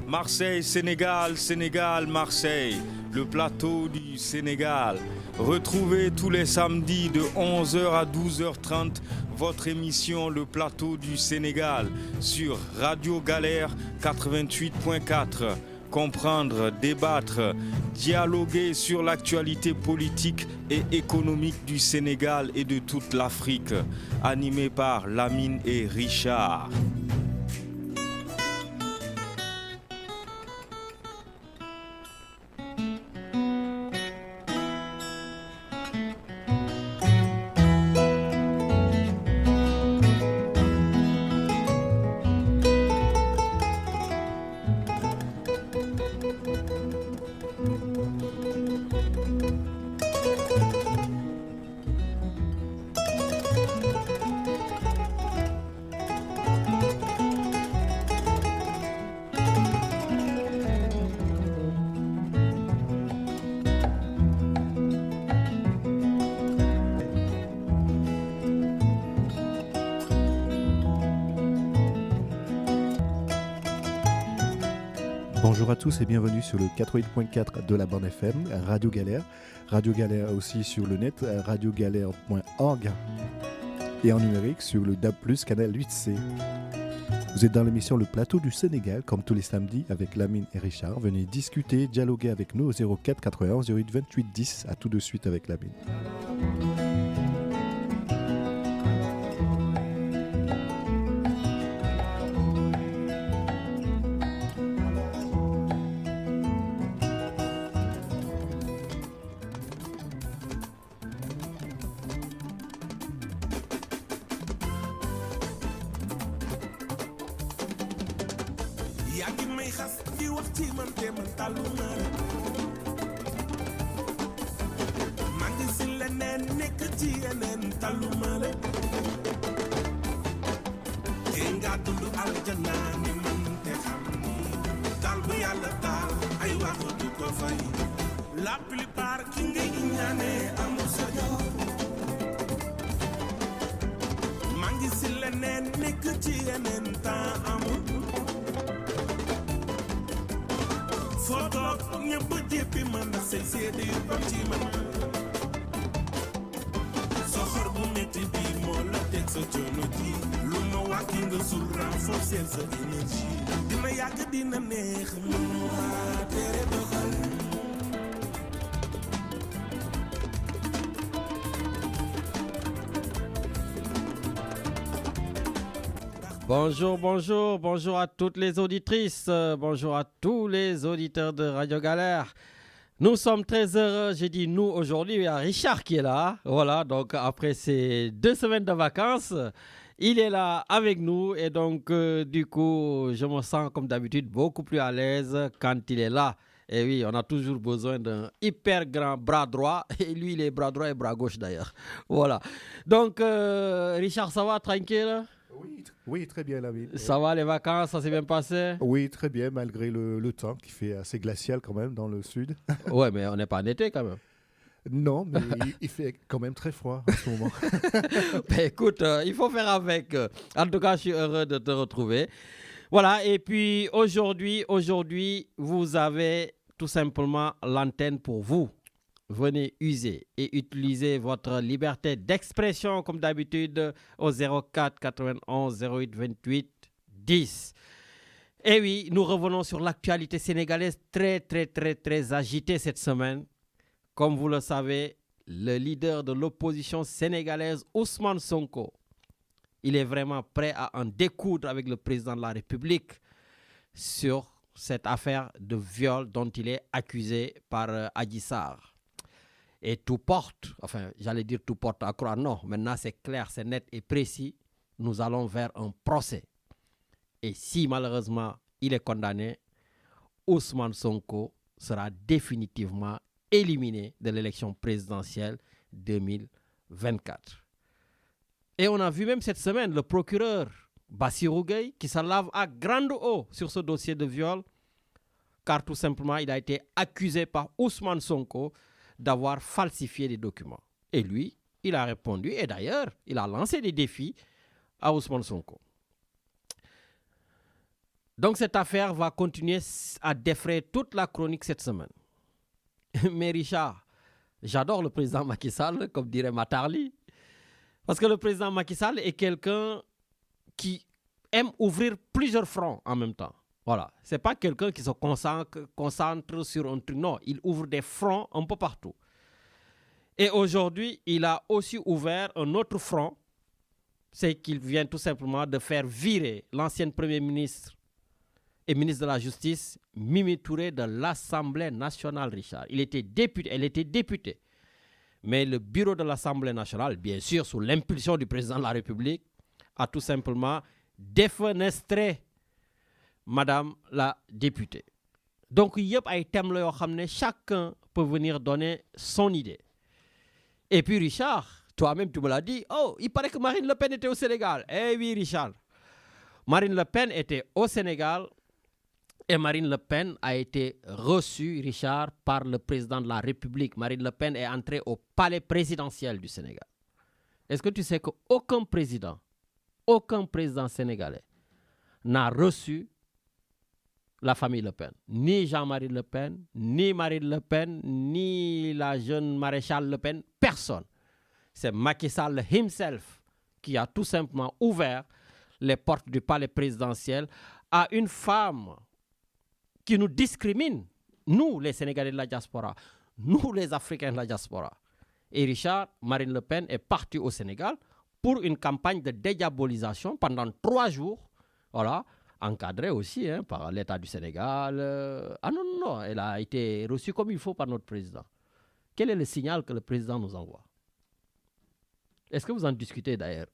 Marseille, Sénégal, Sénégal, Marseille, le plateau du Sénégal. Retrouvez tous les samedis de 11h à 12h30 votre émission Le plateau du Sénégal sur Radio Galère 88.4. Comprendre, débattre, dialoguer sur l'actualité politique et économique du Sénégal et de toute l'Afrique. Animé par Lamine et Richard. Bonjour à tous et bienvenue sur le 88.4 de la bande FM, Radio Galère aussi sur le net, radiogalère.org et en numérique sur le DAB+, canal 8C. Vous êtes dans l'émission Le Plateau du Sénégal, comme tous les samedis, avec Lamine et Richard. Venez discuter, dialoguer avec nous au 04 91 08 28 10. À tout de suite avec Lamine. Bonjour à toutes les auditrices, bonjour à tous les auditeurs de Radio Galère. Nous sommes très heureux, j'ai dit nous aujourd'hui, il y a Richard qui est là. Voilà, donc après ces 2 semaines de vacances, il est là avec nous et donc du coup, je me sens comme d'habitude beaucoup plus à l'aise quand il est là. Et oui, on a toujours besoin d'un hyper grand bras droit et lui, il est bras droit et bras gauche d'ailleurs. Voilà. Donc Richard, ça va, tranquille ? Oui, très bien, Lamine. Ça va, les vacances, ça s'est bien passé? Oui, très bien, malgré le temps qui fait assez glacial quand même dans le sud. Ouais, mais on n'est pas en été quand même. Non, mais il fait quand même très froid en ce moment. Ben, écoute, il faut faire avec. En tout cas, je suis heureux de te retrouver. Voilà, et puis aujourd'hui, vous avez tout simplement l'antenne pour vous. Venez user et utiliser votre liberté d'expression comme d'habitude au 04 91 08 28 10. Et oui, nous revenons sur l'actualité sénégalaise très agitée cette semaine. Comme vous le savez, le leader de l'opposition sénégalaise, Ousmane Sonko, il est vraiment prêt à en découdre avec le président de la République sur cette affaire de viol dont il est accusé par Adji Sarr. Et tout porte à croire, non, maintenant c'est clair, c'est net et précis, nous allons vers un procès. Et si malheureusement il est condamné, Ousmane Sonko sera définitivement éliminé de l'élection présidentielle 2024. Et on a vu même cette semaine le procureur Bassirou Gueye qui se lave à grande eau sur ce dossier de viol, car tout simplement il a été accusé par Ousmane Sonko d'avoir falsifié des documents. Et lui, il a répondu, et d'ailleurs, il a lancé des défis à Ousmane Sonko. Donc cette affaire va continuer à défrayer toute la chronique cette semaine. Mais Richard, j'adore le président Macky Sall, comme dirait Matarli, parce que le président Macky Sall est quelqu'un qui aime ouvrir plusieurs fronts en même temps. Voilà, c'est pas quelqu'un qui se concentre sur un truc, non, il ouvre des fronts un peu partout. Et aujourd'hui, il a aussi ouvert un autre front, c'est qu'il vient tout simplement de faire virer l'ancienne Premier ministre et ministre de la Justice, Mimi Touré, de l'Assemblée nationale, Richard. Elle était députée. Mais le bureau de l'Assemblée nationale, bien sûr, sous l'impulsion du président de la République, a tout simplement défenestré Madame la députée. Donc, il y a des thèmes chacun peut venir donner son idée. Et puis, Richard, toi-même, tu me l'as dit, oh, il paraît que Marine Le Pen était au Sénégal. Eh oui, Richard. Marine Le Pen était au Sénégal et Marine Le Pen a été reçue, Richard, par le président de la République. Marine Le Pen est entrée au palais présidentiel du Sénégal. Est-ce que tu sais qu'aucun président sénégalais n'a reçu la famille Le Pen? Ni Jean-Marie Le Pen, ni Marine Le Pen, ni la jeune maréchale Le Pen, personne. C'est Macky Sall himself qui a tout simplement ouvert les portes du palais présidentiel à une femme qui nous discrimine, nous les Sénégalais de la diaspora, nous les Africains de la diaspora. Et Richard, Marine Le Pen est partie au Sénégal pour une campagne de dédiabolisation pendant 3 jours, voilà, encadrée aussi par l'État du Sénégal. Ah non, elle a été reçue comme il faut par notre président. Quel est le signal que le président nous envoie? Est-ce que vous en discutez d'ailleurs?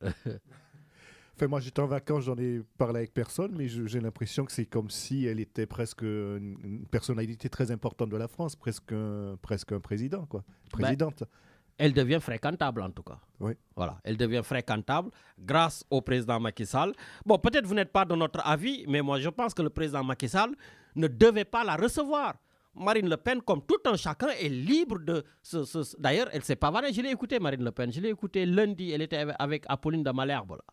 Enfin, moi, j'étais en vacances, j'en ai parlé avec personne, mais j'ai l'impression que c'est comme si elle était presque une personnalité très importante de la France, presque un président, quoi. Présidente. Elle devient fréquentable en tout cas. Oui. Voilà, elle devient fréquentable grâce au président Macky Sall. Bon, peut-être vous n'êtes pas de notre avis, mais moi je pense que le président Macky Sall ne devait pas la recevoir. Marine Le Pen, comme tout un chacun, est libre de... D'ailleurs, elle ne s'est pas vanée. Je l'ai écouté, Marine Le Pen. Je l'ai écouté lundi. Elle était avec Apolline de Malherbe. Là.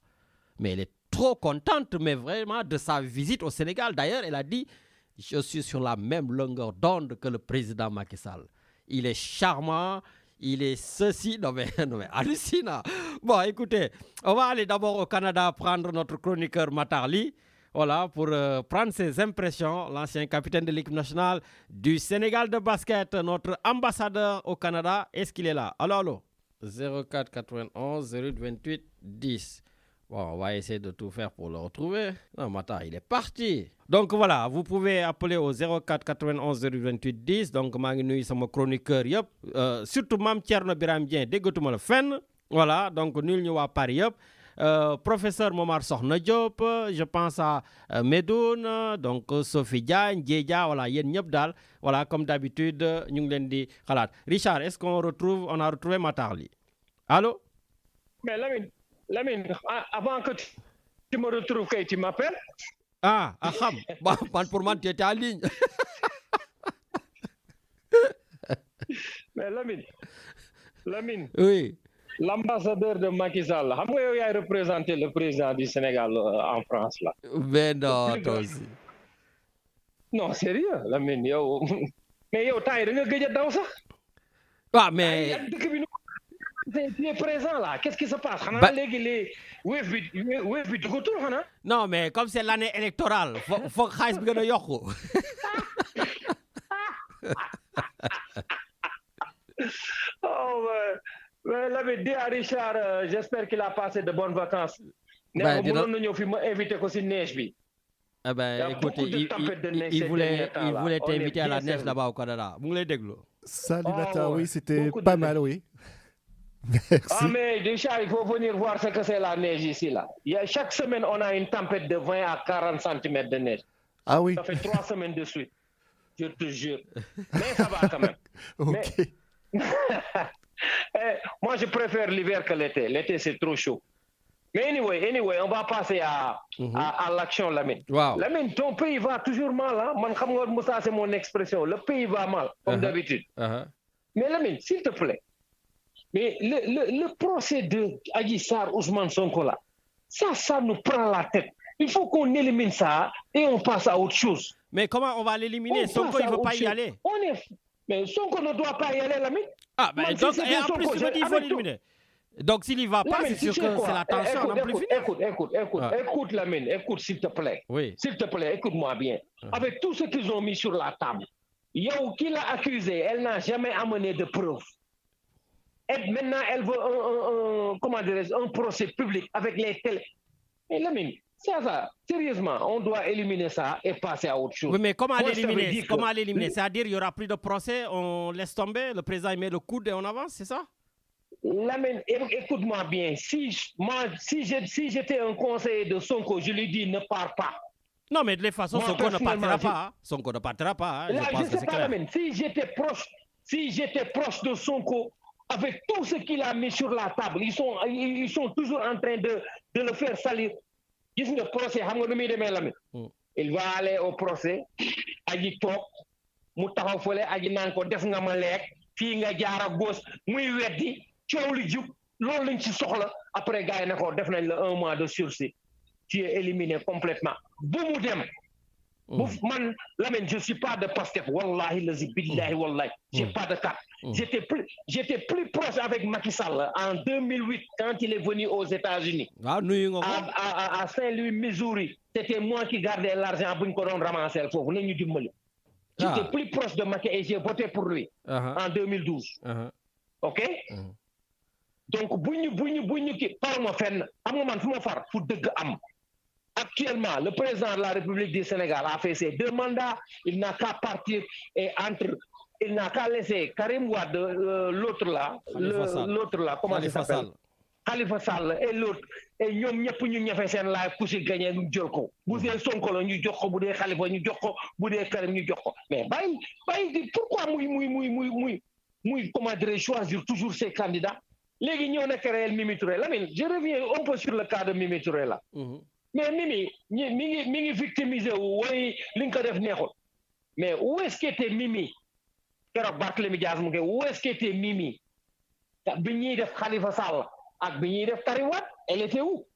Mais elle est trop contente, mais vraiment, de sa visite au Sénégal. D'ailleurs, elle a dit, je suis sur la même longueur d'onde que le président Macky Sall. Il est charmant, il est ceci. Non mais hallucinant. Bon, écoutez, on va aller d'abord au Canada prendre notre chroniqueur Matarli. Voilà, pour prendre ses impressions, l'ancien capitaine de l'équipe nationale du Sénégal de basket, notre ambassadeur au Canada, est-ce qu'il est là? Allô 04 91 08 28 10. Bon, on va essayer de tout faire pour le retrouver. Non, Mata, il est parti. Donc voilà, vous pouvez appeler au 04 91 08 28 10. Donc, je suis mon chroniqueur. Surtout, Mme Thierno Biram Dieng, dégoûtement le fen. Voilà, donc, nul n'y a Paris. Professeur Momar Sokhna Diop, je pense à Medoun, donc Sophie Diagne, Djedja, voilà, yen ñep dal, voilà, comme d'habitude, ñu ngi leen di xalaat. Richard, est-ce qu'on a retrouvé Matarli? Allô? Mais Lamine, avant que tu me retrouves, tu m'appelles? Ah, aham, pour moi, tu étais en ligne. Mais Lamine. Oui. L'ambassadeur de Macky Sall, xam nga yow yaay représenté le président du Sénégal en France là. Mais non, toi aussi. Non, sérieux, Lamine, yow. Mais yow temps yi da nga gëj a daw sax. Ah, mais tu es présent là, qu'est-ce qui se passe? Xanaa léegi les wave bi dugatul xanaa? Non, mais comme c'est l'année électorale, faut xaalis bi gën a yokku. Oh ouais. Lamine, dis à Richard, j'espère qu'il a passé de bonnes vacances. Ben, mënoon na ñëw fi ma invité ko si neige bi. Eh ben, écoutez, il voulait t'inviter à la neige là-bas au Canada. Vous voulez déglu? Salut Mata, ouais. oui, c'était Beaucoup pas de mal, oui. Merci. Ah mais Richard, il faut venir voir ce que c'est la neige ici là. Chaque semaine, on a une tempête de 20 à 40 cm de neige. Ah oui. Ça fait 3 semaines de suite. Je te jure. Mais ça va quand même. Ok. Moi, je préfère l'hiver que l'été. L'été, c'est trop chaud. Mais anyway, on va passer à l'action, Lamine. Wow. Lamine, ton pays va toujours mal. Hein? Man, xam nga, Moussa, c'est mon expression. Le pays va mal, comme d'habitude. Mais Lamine, s'il te plaît, mais le procès de Adji Sarr, Ousmane Sonko là, ça nous prend la tête. Il faut qu'on élimine ça et on passe à autre chose. Mais comment on va l'éliminer? Sonko, il ne veut pas y aller. Mais Sonko ne doit pas y aller, Lamine. Ah, ben donc, et en plus, tu me dis qu'il faut l'éliminer. Donc, s'il n'y va pas, c'est sûr que c'est la tension, on n'a plus fini. Écoute, Lamine, écoute, s'il te plaît. Oui. S'il te plaît, écoute-moi bien. Avec tout ce qu'ils ont mis sur la table, Yo, qui l'a accusée, elle n'a jamais amené de preuves. Et maintenant, elle veut un procès public avec les télé. Mais Lamine, c'est ça. Sérieusement, on doit éliminer ça et passer à autre chose. Oui, mais comment l'éliminer? Comment l'éliminer? C'est-à-dire, il n'y aura plus de procès, on laisse tomber, le président met le coude et on avance, c'est ça? Lamine, écoute-moi bien. Si j'étais un conseiller de Sonko, je lui dis ne pars pas. Non, mais de toute façon, Sonko ne partira pas. Hein. Sonko ne partira pas. Hein. Là, je pense que c'est clair. Lamine, si j'étais proche de Sonko, avec tout ce qu'il a mis sur la table, ils sont toujours en train de le faire salir. Gis nga procès xam nga nu muy demee Lamine. Il va aller au procès aji toog mu taxaw fële aji naan ko def nga ma lekk fii nga jaar ak gauche muy weddi coow li jub loolu lañ ci soxla après gars yi ne ko def nañ la 1 mois de sursis tu es éliminé complètement bu mu dem man Lamine je suis pas de Pastef wallahi lazi billahi wallahi j'ai pas de carte j'étais plus proche avec Macky Sall en 2008 quand il est venu aux États-Unis à Saint-Louis Missouri c'était moi qui gardais l'argent buñ ko doon ramasser foofu nañu dimbali j'étais plus proche de Macky et j'ai voté pour lui en 2012 ok donc buñu ki parma fenn xam nga man fu ma far fu dëgg am. Actuellement, le président de la République du Sénégal a fait ses 2 mandats. Il n'a qu'à partir et il n'a qu'à laisser Karim Wade, l'autre là, comment il s'appelle? Khalifa Sall et l'autre. Et nous, nous avons fait un pour gagner nous joko. Vous êtes Sonko, nous joko, vous êtes Khalifa, nous joko, vous êtes Karim, nous joko. Mais pourquoi comment dirais-je, choisir toujours ces candidats? Les guignons ne créent Mimi Touré. Je reviens un peu sur le cas de Mimi Touré là. Mais Mimi mi ngi victimisé way li nga ko def neexul mais où est-ce qu'était Mimi keroog Barthélémy Dias mu ngi où est-ce qu'était Mimi bi ñuy def Khalifa Sall ak bi ñuy def Karim Wade elle était où?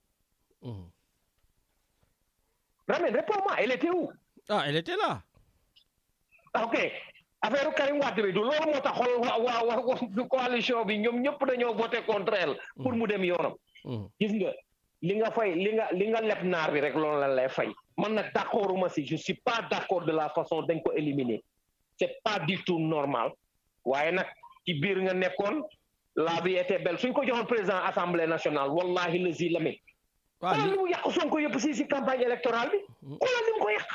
Ramène, réponds-moi, elle était où? Ah, elle était là. Ok. Affaire Karim Wade bi du loolu moo tax waa coalition bi ñoom ñëpp dañoo voté contre elle pour mu dem yoonam. Gis nga li nga leb naar bi rek loolu la lay fay man nag d'accorduma si je suis pas d'accord de la façon dañ ko éliminer c'est pas du tout normal waaye nag ci biir nga nekkoon la vie était belle suñ ko joxoon président assemblée nationale wallahi lazi Lamine xoolal li mu yàq Sonko yëpp si campagne électorale bi xoolal li mu ko yàq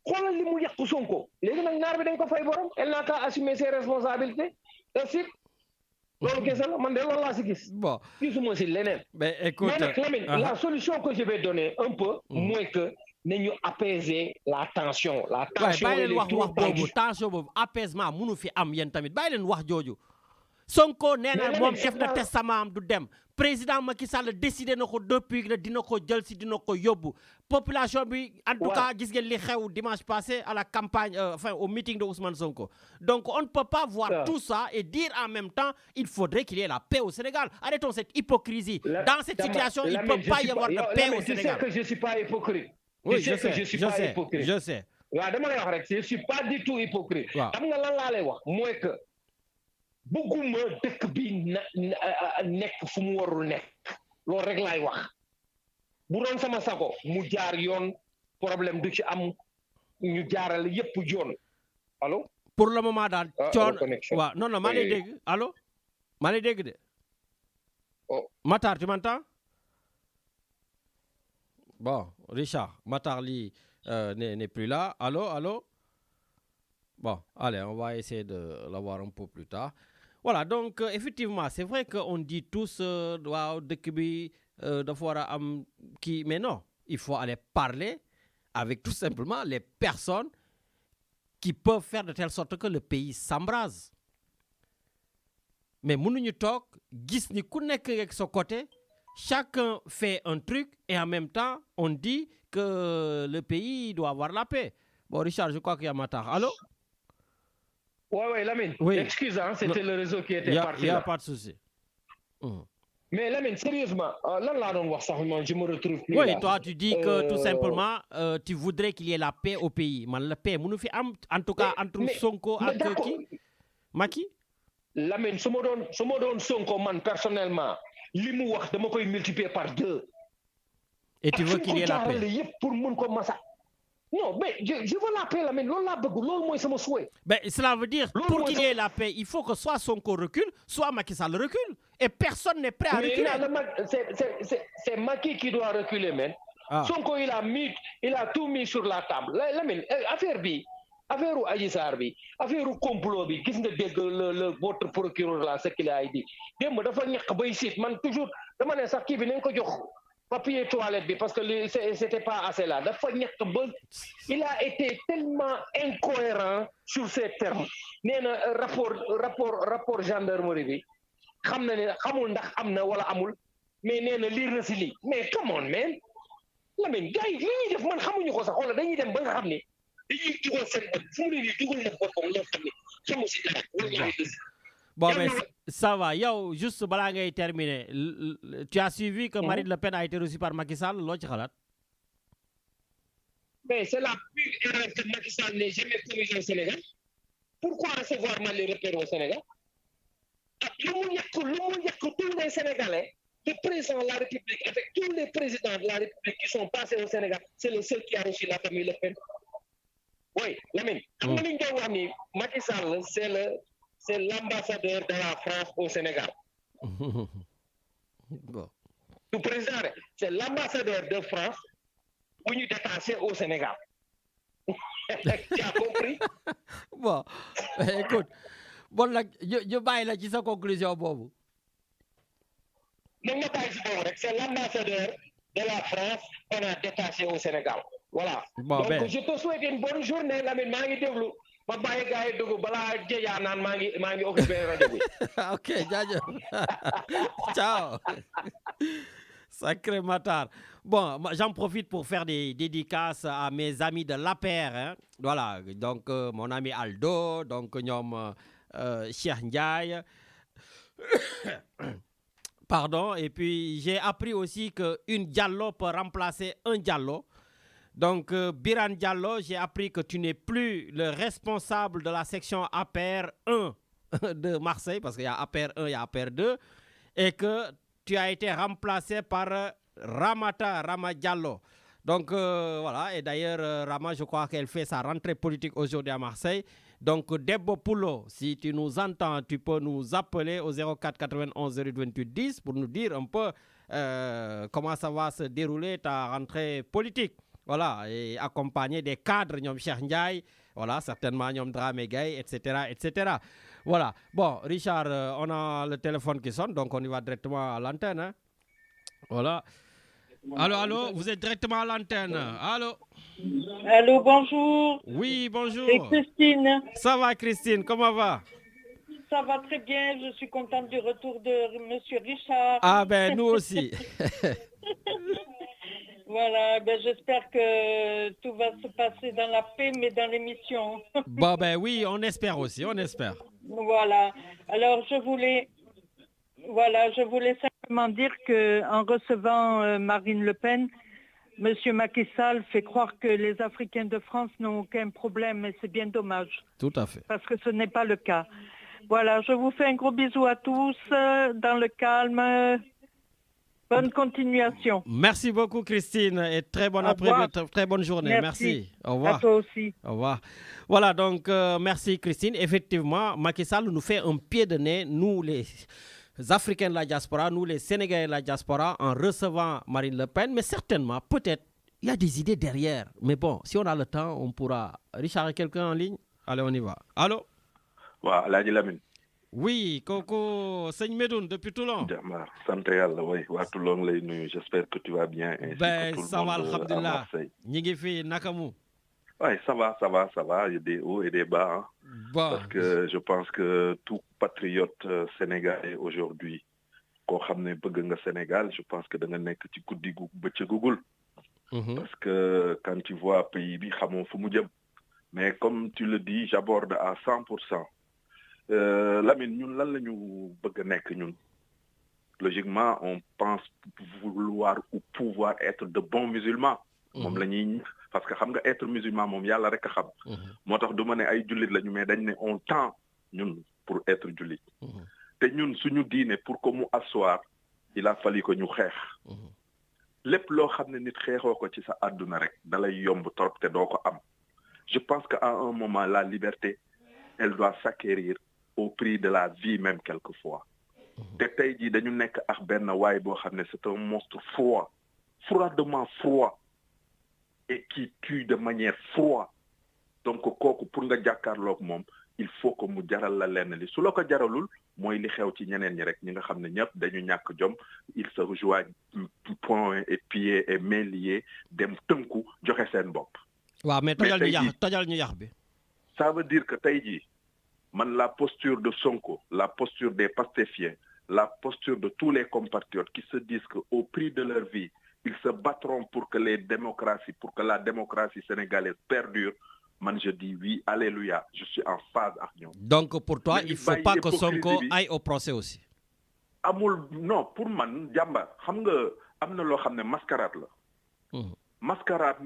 xoolal li mu yàq Sonko léegi nag naar bi dañ ko fay borom elle n'a qu'à assumer ses responsabilités aussi loolu kese la man de loolu laa si gis. Bon. gisuma si leneen. Mais écoute. Mais nag Lamine, la solution que je vais donner un peu. mooy que nañu apaiser la tension. La tension bàyyi leen wax boobu tension boobu apaisement mënu fi am yéen tamit bàyyi leen wax jooju. Sonko nee na moom chef de testament am du dem. Président Macky Sall décidé na ko depuis que dina ko jël si dina ko yóbbu. Population bi en tout cas gis ngeen li xew dimanche passé à la campagne au meeting de Ousmane Sonko. Donc on ne peut pas voir tout ça et dire en même temps il faudrait qu'il y ait la paix au Sénégal. Arrêtons cette hypocrisie. Dans cette situation, il ne peut pas y avoir de paix au Sénégal. Je sais que je ne suis pas hypocrite. Oui, je sais. waaw dama lay wax rek je ne suis pas du tout hypocrite. xam nga lan laa lay wax mooy que bëgguma dëkk bi nekk fu mu warul nekk loolu rek laay wax bu doon sama sago mu jaar yoon problème du ci am ñu jaarale yépp yoon allo. pour le moment daal coon waaw non maa lay dégg allo maa lay dégg de. Matar tu m'entends? Bon Richard Matar lii n'est plus là allô. Bon allez on va essayer de l'avoir un peu plus tard. Voilà, donc effectivement, c'est vrai qu'on dit tous, waaw dëkk bi dafa war a am kii, mais non, il faut aller parler avec tout simplement les personnes qui peuvent faire de telle sorte que le pays s'embrase. Mais mënuñu toog gis ni ku nekk avec son côté, chacun fait un truc et en même temps, on dit que le pays doit avoir la paix. Bon, Richard, je crois qu'il y a Matar. Allô? Ouais, Lamine. Oui. Excuse, c'était le réseau qui était parti. Il n'y a pas de souci. Mais là, sérieusement, là, je me retrouve plus. Oui, là. toi, tu dis que tout simplement, tu voudrais qu'il y ait la paix au pays. Mais la paix, en tout cas, entre Sonko et qui Macky? Lamine, su ma doon Sonko man personnellement, li mu wax dama koy multiplier par 2. Et tu veux qu'il y ait la paix? Pour mun ko massa. Non, mais je veux la paix, Lamine. Loolu laa bëgg, loolu mooy sama souhait. Ben, cela veut dire, pour qu'il y ait la paix, il faut que soit Sonko recule, soit Macky Sall recule. Et personne n'est prêt à reculer. C'est Macky qui doit reculer, man. Ah. Sonko, il a tout mis sur la table. Lamine, affaire u Adji Sarr bi, affaire u complot bi, gis nga dégg votre procureur là ce qu'il a dit. Démb dafa ñàkk bay siit man toujours dama ne sax kii bi nañ ko jox papier toilette bi parce que c'était pas assez là. Dafa ñàkk ba il a été tellement incohérent sur ces termes. Nee na rapport gendarmerie bi xam na ne xamul ndax am na wala amul mais nee na lire na si lii mais come on man Lamine gars yi li ñuy def man xamuñu ko sax wala dañuy dem ba nga xam ne dañuy dugal seen bopp fu mu ne nii dugal na boppam loo xam ne xamu si dara. Bon, mais ça va. Yo, juste balaa ngay terminer, tu as suivi que Marine Le Pen a été reçue par Macky Sall, loo ci xalaat? Mais c'est la pire erreur que Macky Sall n'ait jamais commise au Sénégal. Pourquoi recevoir Marine Le Pen au Sénégal? Lu mu yàq tous les Sénégalais, le président de la République, avec tous les présidents de la République qui sont passés au Sénégal, c'est le seul qui a reçu la famille Le Pen. Oui, Lamine. Xam nga li ñu doon wax ni Macky Sall c'est l'ambassadeur de la France au Sénégal. Bon. Le président, c'est l'ambassadeur de France bu ñu détaché au Sénégal. Tu as compris? Bon, écoute. Bon, nag ñu bàyyi la ci sa conclusion boobu. Non, c'est l'ambassadeur de la France qu'on a détaché au Sénégal. Voilà. Bon, donc ben. Je te souhaite une bonne journée, Lamine. Maa ngi déglu ma bàyyi gars yi dugg balaa jëjaa naan maa ngi occupé rajo bi. Ok, jaajëf. Ciao. Sacré Matar. Bon, j'en profite pour faire des dédicaces à mes amis de l'APR. Hein. Voilà, donc mon ami Aldo, donc ñoom Cheikh Ndiaye. Pardon, et puis j'ai appris aussi qu'une Diallo peut remplacer un Diallo. Donc, Biran Diallo, j'ai appris que tu n'es plus le responsable de la section APR 1 de Marseille, parce qu'il y a APR 1, il y a APR 2, et que tu as été remplacé par Rama Diallo. Donc, voilà, et d'ailleurs, Rama, je crois qu'elle fait sa rentrée politique aujourd'hui à Marseille. Donc, Debo Poulo, si tu nous entends, tu peux nous appeler au 04 91 028 10 pour nous dire un peu comment ça va se dérouler ta rentrée politique. Voilà, et accompagné des cadres, Nyom Cheikh Ndiaye, voilà, certainement Nyom Dramé Gaye, etc., etc. Voilà. Bon, Richard, on a le téléphone qui sonne, donc on y va directement à l'antenne. Hein? Voilà. Allô, vous êtes directement à l'antenne. Allô? Allô, bonjour. Oui, bonjour. C'est Christine. Ça va, Christine, comment va? Ça va très bien, je suis contente du retour de Monsieur Richard. Ah ben, nous aussi. Voilà, ben j'espère que tout va se passer dans la paix, mais dans l'émission. Bon, ben oui, on espère aussi, on espère. Voilà. Alors, je voulais simplement dire qu'en recevant Marine Le Pen, Monsieur Macky Sall fait croire que les Africains de France n'ont aucun problème, et c'est bien dommage. Tout à fait. Parce que ce n'est pas le cas. Voilà, je vous fais un gros bisou à tous, dans le calme. Bonne continuation. Merci beaucoup, Christine, et très bon après-midi, très bonne journée. Merci. Au revoir. À toi aussi. Au revoir. Voilà, donc, merci, Christine. Effectivement, Macky Sall nous fait un pied de nez, nous, les Africains de la diaspora, nous, les Sénégalais de la diaspora, en recevant Marine Le Pen. Mais certainement, peut-être, il y a des idées derrière. Mais bon, si on a le temps, on pourra. Richard, quelqu'un en ligne? Allez, on y va. Allô? Waaw, Alaaji Lamine. Oui, Coco, Seigne Medoune, depuis Toulon. Jamar, sant Yàlla, oui, waa Toulon lay nuyu. J'espère que tu vas bien. Ben, ça va, alhamdulillah. Ñi ngi fi nakamu. Oui, ça va. Il y a des hauts et des bas. Hein. Bon. Parce que je pense que tout patriote sénégalais aujourd'hui, koo xam ne bëgg nga Sénégal, je pense que da nga nekk ci guddi gu bëccëgugul. Parce que quand tu vois pays bi xamoo fu mu jëm. Mais comme tu le dis, j'aborde à 100%. Lamine, ñun lan la ñu bëgg a nekk ñun logiquement, on pense vouloir ou pouvoir être de bons musulmans. Parce que xam nga être musulman moom yàlla rek a xam. moo tax du ma ne ay jullit lañu mais dañ ne on tend ñun pour être jullit. te ñun suñu diine pour que mu asseoir il a fallu que ñu xeex. lépp loo xam ne nit xeexoo ko ci sa àdduna rek da lay yomb trop te doo ko am. je pense qu'à un moment la liberté elle doit s'acquérir au prix de la vie même quelquefois. te tey jii dañu nekk ak benn waay boo xam ne c'est un monstre froid froidement froid et qui tue de manière froide. donc kooku pour nga jàkkaarloog moom il faut que mu jaral la lenn li su la ko jaralul mooy li xew ci ñeneen ñi rek ñi nga xam ne ñëpp dañu ñàkk jom ils se rejoignent poings et pieds et mains liés dem tënku joxe seen bopp. waaw mais tojal ñu yax bi. ça veut dire que tey jii man la posture de Sonko la posture des Pastéfiens la posture de tous les compatriotes qui se disent que au prix de leur vie ils se battront pour que la démocratie sénégalaise perdure. Man, je dis oui, alléluia, je suis en phase avec nous. Donc, pour toi, il ne faut pas que Sonko aille au procès aussi. Non, pour moi, Djamba, il y a mascarade. Mascarade,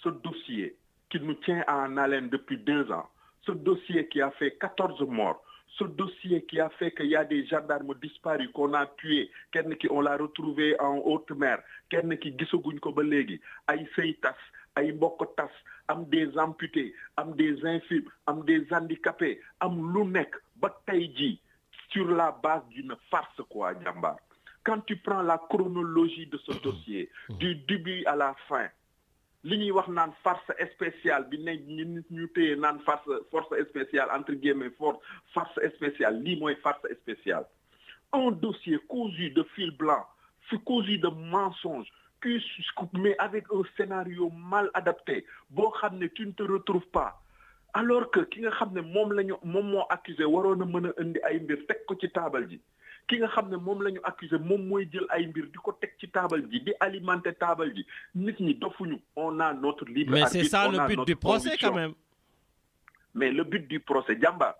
ce dossier qui nous tient en haleine depuis 2 ans, ce dossier qui a fait 14 morts, ce dossier qui a fait qu'il y a des gendarmes disparus qu'on a tués, on l'a retrouvé en haute mer, qui gisoguñ ko ba légui, ay sey tas, ay mbokk tas, am des amputés, am des infirmes, am des handicapés, am lu nek ba tay ji sur la base d'une farce quoi, Djamba. Quand tu prends la chronologie de ce dossier, du début à la fin, li ñuy wax naan farce spéciale bi ne ñu téye naan force spéciale entre guillemets farce spéciale lii mooy farce spéciale un dossier cousu de fil blanc cousu de mensonges mais avec un scénario mal adapté boo xam ne tu ne te retrouves pas alors que ki nga xam ne moom moo accusé waroon a mën a indi ay mbir teg ko ci taabal ji ki nga xam ne moom la ñu accusé moom mooy jël ay mbir di ko teg ci taabal ji di alimenter taabal ji nit ñi dofuñu on a notre libre arbitre. Mais c'est ça le but du procès quand même. Mais le but du procès Djamba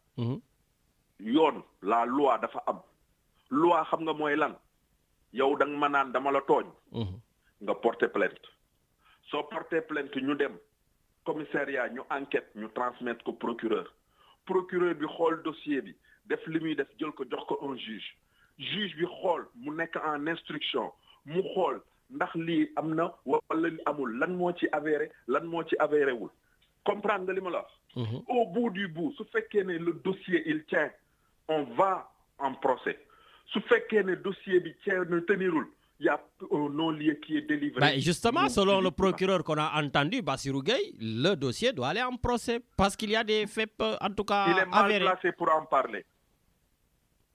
yoon la loi dafa am loi xam nga mooy lan yow da nga ma naan dama la tooñ nga porter plainte soo porter plainte ñu dem commissariat ñu enquête ñu transmettre ko procureur bi xool dossier bi def li muy def jël ko jox ko un juge bi xool mu nekk en instruction mu xool ndax lii am na wala li amul lan moo ci avéré wul comprendre nga li ma la wax au bout du bout su fekkee ne le dossier il tient on va en procès su fekkee ne dossier bi tenirul il y a un non-lieu qui est délivré. Bah justement, selon le procureur qu'on a entendu, Bassirou Gueye, le dossier doit aller en procès parce qu'il y a des faits, en tout cas, il est mal avérés. Placé pour en parler.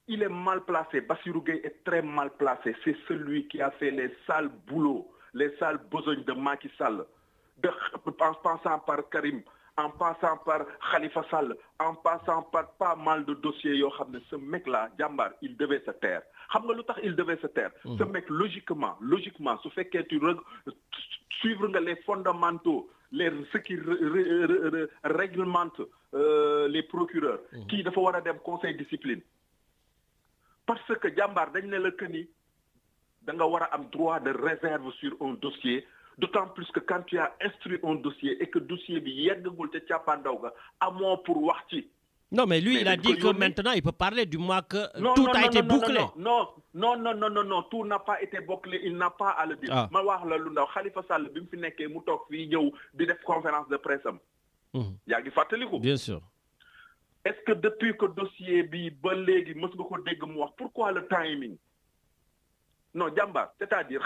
Il est mal placé. Bassirou Gueye est très mal placé. C'est celui qui a fait les sales boulots, les sales besognes de Macky Sall, en passant par Karim, en passant par Khalifa Sall, en passant par pas mal de dossiers. Ce mec-là, Djambar, il devait se taire. Il devait se taire. Ce mec, logiquement, ce fait que tu suivre les fondamentaux, ce qui réglemente les procureurs, qui doivent avoir des conseils de discipline. Parce que Djambar, il y a un droit de réserve sur un dossier. D'autant plus que quand tu as instruit un dossier et que le dossier est pour Warti. Non, mais lui, il a dit que maintenant, il peut parler du mois que tout a été bouclé. Non, tout n'a pas été bouclé, il n'a pas à le dire. Je vais dire, Khalifa Sall, il a fait une conférence de presse. Bien sûr. Est-ce que depuis que le dossier est pourquoi le timing? Non, Djamba, c'est-à-dire,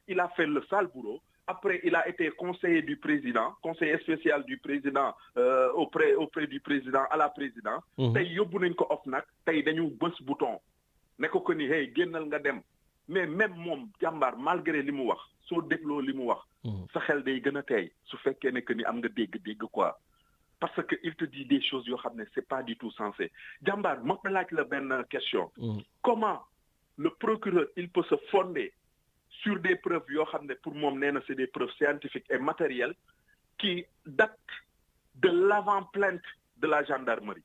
il a fait le sale boulot. Après, il a été conseiller du président, conseiller spécial du président auprès du président à la présidence. Tay yobbu nañ ko ofnak, tay dañu bëss bouton. Ne ko ko ni hey gennal nga dem. Mais même mom Djambar malgré limu wax, so déglo limu wax, sa xel day gëna tay su fekké ne que ni am nga dégg quoi. Parce que il te dit des choses yo xamné c'est pas du tout sensé. Djambar, ma laaj la ben question. Comment le procureur il peut se fonder sur des preuves, pour moi, c'est des preuves scientifiques et matérielles qui datent de l'avant-plainte de la gendarmerie.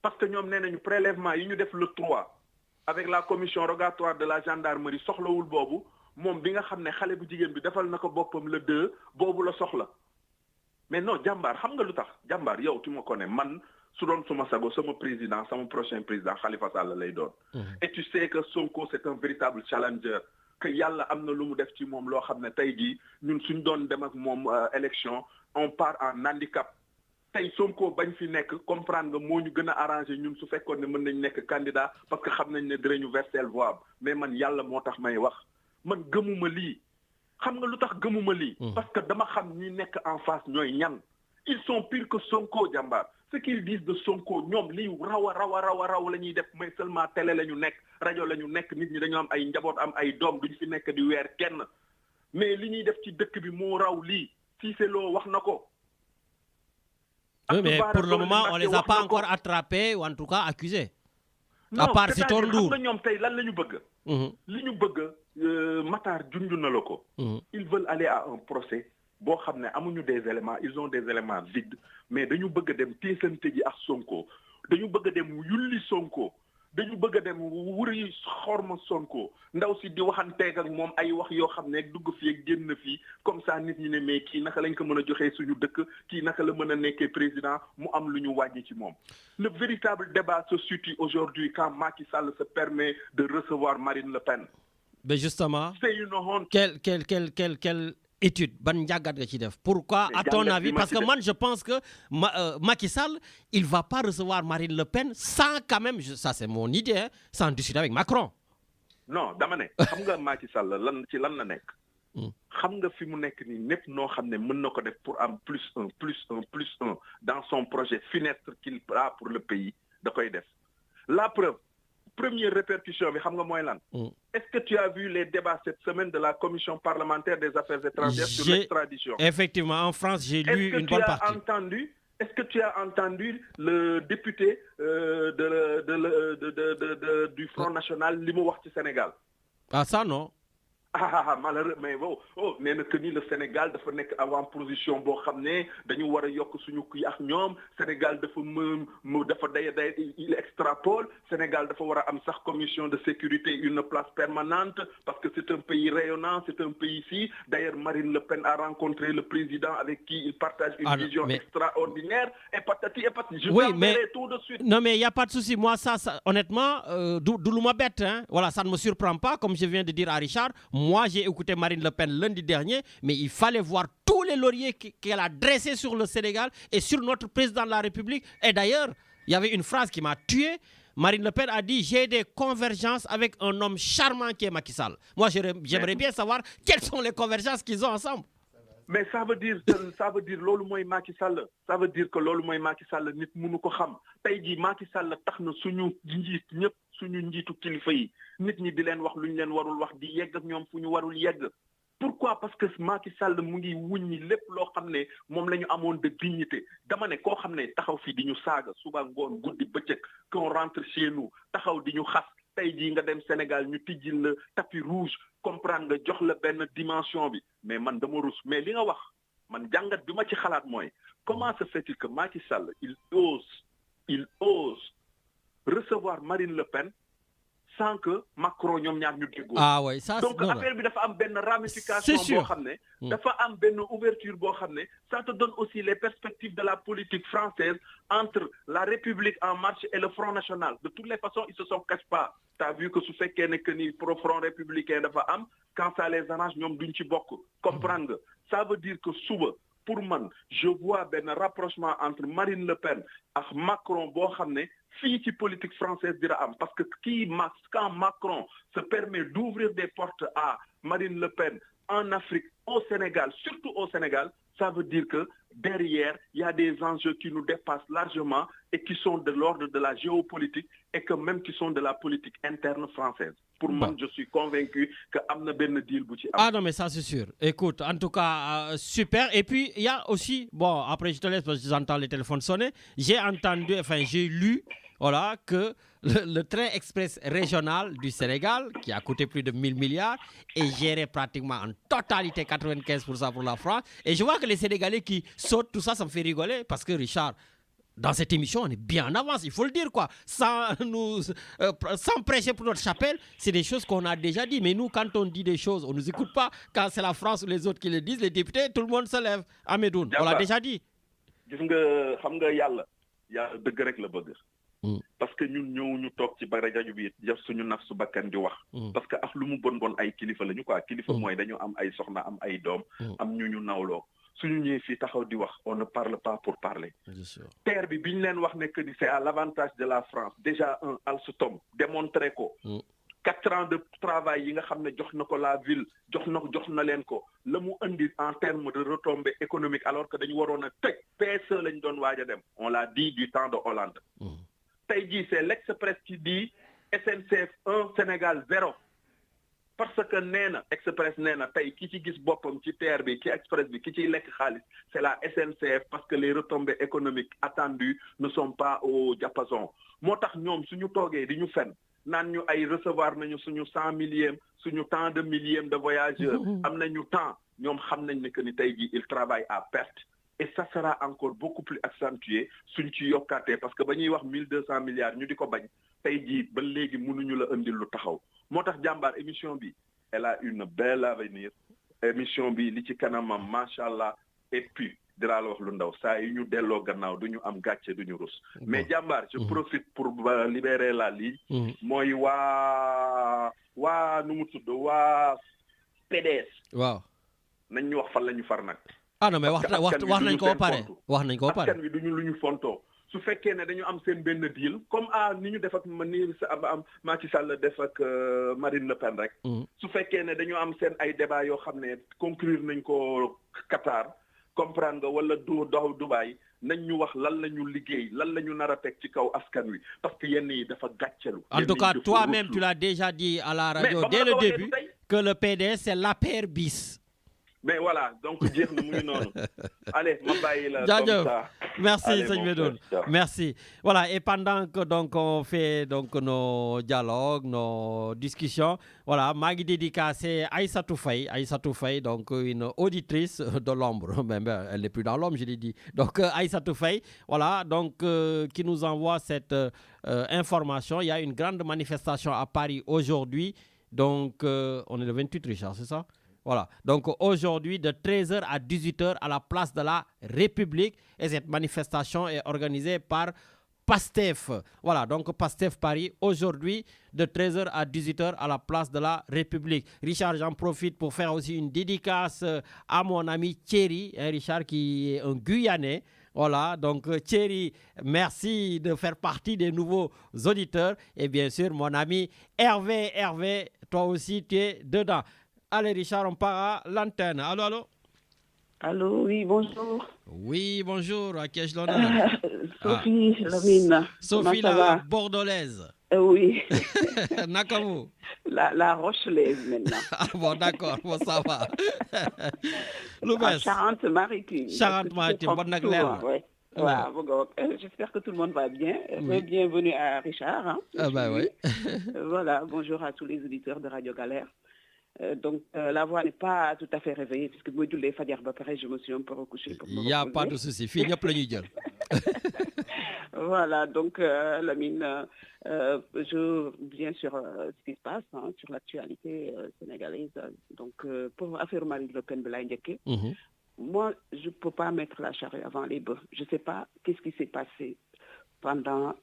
Parce que nous avons un prélèvement, nous avons le 3. avec la commission rogatoire de la gendarmerie soxlawul boobu moom bi nga xam ne xale bu jigéen bi defal na ko boppam le 2 boobu la soxla mais non jàmbaar xam nga lu tax jàmbaar yow tu ma connais man su doon suma sago sama président sama prochain président Khalifa Sall lay doon. Et tu sais que Sonko c'est un véritable challenger. Que yàlla am na lu mu def ci moom loo xam ne tey jii ñun suñ doon dem ak moom élection on part en handicap tey Sonko bañ fi nekk comprendre nga moo ñu gën a arrangé ñun su fekkoon ne mën nañ nekk candidat parce que xam nañ ne dinañu verser voix mais man yàlla moo tax may wax man gëmuma lii xam nga lu tax gëmuma lii. parce que dama xam ñi nekk en face ñooy ñan ils sont pires que Sonko jàmbaar ce qu'ils disent de Sonko ñoom lii raw la ñuy def mais seulement télé la ñu nekk rajo la ñu nekk nit ñi dañoo am ay njaboot am ay doom duñu fi nekk di weer kenn mais li ñuy def ci dëkk bi moo raw lii Cissé Lo wax na ko. Oui, mais pour le moment on les a pas encore attrapés ou en tout cas accusés. À part Sitor Ndour. xam nga ñoom tey lan la ñu bëgg. li ñu bëgg Matar junj na la ko. Ils veulent aller à un procès. boo xam ne amuñu des éléments ils ont des éléments vides mais dañu bëgg a dem teesante ji ak Sonko dañu bëgg a dem yulli Sonko dañu bëgg a dem wuri xorma Sonko ndaw si di waxanteeg ak moom ay wax yoo xam ne dugg fii ak génn fii comme ça nit ñi ne mais kii naka lañ ko mën a joxee suñu dëkk kii naka la mën a nekkee président mu am lu ñu wàññi ci moom. Le véritable débat se situe aujourd'hui quand Macky Sall se permet de recevoir Marine Le Pen. Mais justement. C'est une honte. Quelle étude ban njàngat nga ci def pourquoi à ton avis parce que moi je pense que Macky Sall il va pas recevoir Marine Le Pen sans quand même ça c'est mon idée hein, sans discuter avec Macron. Non dama ne xam nga Macky Sall lan la nekk. xam nga fi mu nekk nii népp noo xam ne mën na ko def pour am +1 dans son projet funeste qu'il a pour le pays da koy def la preuve. Première répercussion bi xam nga mooy lan. Est-ce que tu as vu les débats cette semaine de la commission parlementaire des affaires étrangères sur l'extradition? Effectivement, en France, j'ai lu une bonne partie. Est-ce que tu as entendu le député du Front National li mu wax ci Sénégal? Ah ça non. Malheureux mais nee na que ni le Sénégal dafa nekk avant position boo xam ne dañu war a yokk suñu kii ak ñoom Sénégal dafa dafa day il extrapole Sénégal dafa war a am sax commission de sécurité une place permanente parce que c'est un pays rayonnant c'est un pays ici d'ailleurs Marine Le Pen a rencontré le président avec qui il partage une vision extraordinaire et patati et patati. Je t'enverrai tout de suite. Non mais il y a pas de souci moi ça honnêtement du lu ma bett hein voilà ça ne me surprend pas comme je viens de dire à Richard. Moi, j'ai écouté Marine Le Pen lundi dernier, mais il fallait voir tous les lauriers qu'elle a dressés sur le Sénégal et sur notre président de la République. Et d'ailleurs, il y avait une phrase qui m'a tué. Marine Le Pen a dit « J'ai des convergences avec un homme charmant qui est Macky Sall ». Moi, j'aimerais bien savoir quelles sont les convergences qu'ils ont ensemble. Mais ça veut dire loolu mooy Macky Sall ça veut dire que loolu mooy Macky Sall nit mënu ko xam tey jii Macky Sall tax na suñu njiit ñëpp suñu njiitu kilifa yi nit ñi di leen wax lu ñu leen warul wax di yegg ak ñoom fu ñu warul yegg. Pourquoi? Parce que Macky Sall mu ngi wuññi lépp loo xam ne moom la ñu amoon de dignité dama ne koo xam ne taxaw fii di ñu saaga suba ngoon guddi bëccëg qu'on rentre chez nous taxaw di ñu xas tey jii nga dem Sénégal ñu tijjil la tapis rouge comprendre nga jox la benn dimension bi mais man dama rus mais li nga wax man jàngat bi ma ci xalaat mooy comment se fait-il que Macky Sall il ose recevoir Marine Le Pen sans que Macron ñoom ñaar ñu déggoo. Ah ouais, ça donc affaire bi dafa am benn ramification boo xam ne dafa am benn ouverture boo xam ne ça te donne aussi les perspectives de la politique française entre la République en marche et le Front National. De toutes les façons ils se sont cachés pas. T'as vu que su fekkee ne que ni pro Front républicain dafa am quand ça les arrange ñoom duñ ci bokk comprendre nga ça veut dire que suba pour man je vois benn rapprochement entre Marine Le Pen ak Macron boo xam ne fii ci politique française dira am parce que quand Macron se permet d'ouvrir des portes à Marine Le Pen en Afrique au Sénégal surtout au Sénégal ça veut dire que derrière il y a des enjeux qui nous dépassent largement et qui sont de l'ordre de la géopolitique et que même qui sont de la politique interne française. Pour moi, je suis convaincu que am na benn deal bu ci am. Ah non mais ça c'est sûr. Écoute, en tout cas super et puis il y a aussi bon après je te laisse parce que j'entends les téléphones sonner. J'ai lu voilà que le train express régional du Sénégal qui a coûté plus de 1000 milliards est géré pratiquement en totalité 95% pour la France et je vois que les Sénégalais qui sautent tout ça me fait rigoler parce que Richard dans cette émission, on est bien en avance, il faut le dire, quoi. Sans prêcher pour notre chapelle, c'est des choses qu'on a déjà dit. Mais nous, quand on dit des choses, on ne nous écoute pas. Quand c'est la France ou les autres qui le disent, les députés, tout le monde se lève. Amedoun, on l'a déjà dit. gis nga xam nga yàlla dëgg rek la bëgg. Parce que ñun ñëw ñu toog ci rajo bi def suñu naf su bakkan di wax. Parce que ak lu mu bon ay kilifa lañu quoi kilifa mooy dañu am ay soxna am ay doom. am ñu nawloo. suñu ñëwee fii taxaw di wax on ne parle pas pour parler. Terre bi biñ leen wax ne que c'est à l'avantage de la France déjà Alstom démontré ko. 4 ans de travail yi nga xam ne jox na ko la ville jox na leen ko la mu indi en termes de retombées économiques alors que dañu waroon a tëj PSE lañ doon waaj a dem on l'a dit du temps de Hollande. tey jii c'est l'Express qui dit SNCF 1 Sénégal 0 parce que nee na Express nee na tey ki ci gis boppam ci TER bi ci Express bi ki ciy lekk xaalis c'est la SNCF parce que les retombées économiques attendues ne sont pas au diapason moo tax ñoom suñu toogee di ñu fen naan ñu ay recevoir nañu suñu 100 millième suñu tant de millième de voyageurs am nañu temps ñoom xam nañ ne que ni tey jii il travaille à perte et ça sera encore beaucoup plus accentué suñ ci yokkaatee parce que ba ñuy wax 1200 milliards ñu di ko bañ tey jii ba léegi mënuñu la indil lu taxaw moo tax jàmbaar émission bi elle a une belle avenir émission bi li ci kanamam macha allah et puis dinaa la wax lu ndaw saa yi ñu delloo gannaaw du ñu am gàcce du ñu rus mais jàmbaar je profite pour libérer la ligne mooy waa nu mu tudd waa PDS waaw nañ ñu wax fan la ñu far nag ah non mais wax nañ ko ba pare askan wi duñu lu ñu fontoo su fekkee ne dañu am seen benn deal comme ni ñu def ak Macky Sall def ak Marine Le Pen rek su fekkee ne dañu am seen ay débat yoo xam ne conclure nañ ko Qatar comprendre nga wala Dubaï nañ ñu wax lan la ñu liggéey lan la ñu nar a teg ci kaw askan wi parce que yenn yi dafa gàccelu en tout cas toi-même tu l'as déjà dit à la radio dès le début que le PDS c'est l'APR bis. Mais voilà, donc dire nous non. Allez, ma bàyyi la comme ça. Merci Seigne Medoune. Merci. Voilà, et pendant que donc on fait donc nos dialogues, nos discussions, voilà, maa ngi dédicacé Aïssatou Faye, donc une auditrice de l'ombre, même elle n'est plus dans l'ombre, je l'ai dit. Donc Aïssatou Faye, voilà, donc qui nous envoie cette information. Il y a une grande manifestation à Paris aujourd'hui. Donc on est le 28 Richard, c'est ça? Voilà, donc aujourd'hui de 13h à 18h à la place de la République et cette manifestation est organisée par PASTEF. Voilà, donc PASTEF Paris aujourd'hui de 13h à 18h à la place de la République. Richard, j'en profite pour faire aussi une dédicace à mon ami Thierry, Richard qui est un Guyanais. Voilà, donc Thierry, merci de faire partie des nouveaux auditeurs et bien sûr mon ami Hervé, toi aussi tu es dedans. Allez Richard, on part à l'antenne. Allô? Allô, oui, bonjour. Oui, bonjour, à qui ai-je l'honneur? Sophie Lamine. Sophie la bordelaise. Oui. Nakamu. La Rochelaise maintenant. Ah bon, d'accord, bon, ça va. Charente-Maritime. Charente-Maritime, bonne naglaire. Ouais. J'espère que tout le monde va bien. Oui. Bienvenue à Richard. Hein. Ah bah oui. Voilà, bonjour à tous les auditeurs de Radio Galère. Donc la voix n'est pas tout à fait réveillée puisque moi je l'ai fait dire pareil, je me suis un peu recouchée. Il n'y a pas de souci, fille, il y a plein de Voilà, donc Lamine, je viens sur ce qui se passe, hein, sur l'actualité sénégalaise. Donc pour affaire Marine Le Pen, moi je ne peux pas mettre la charrue avant les bœufs. Je ne sais pas qu'est-ce qui s'est passé pendant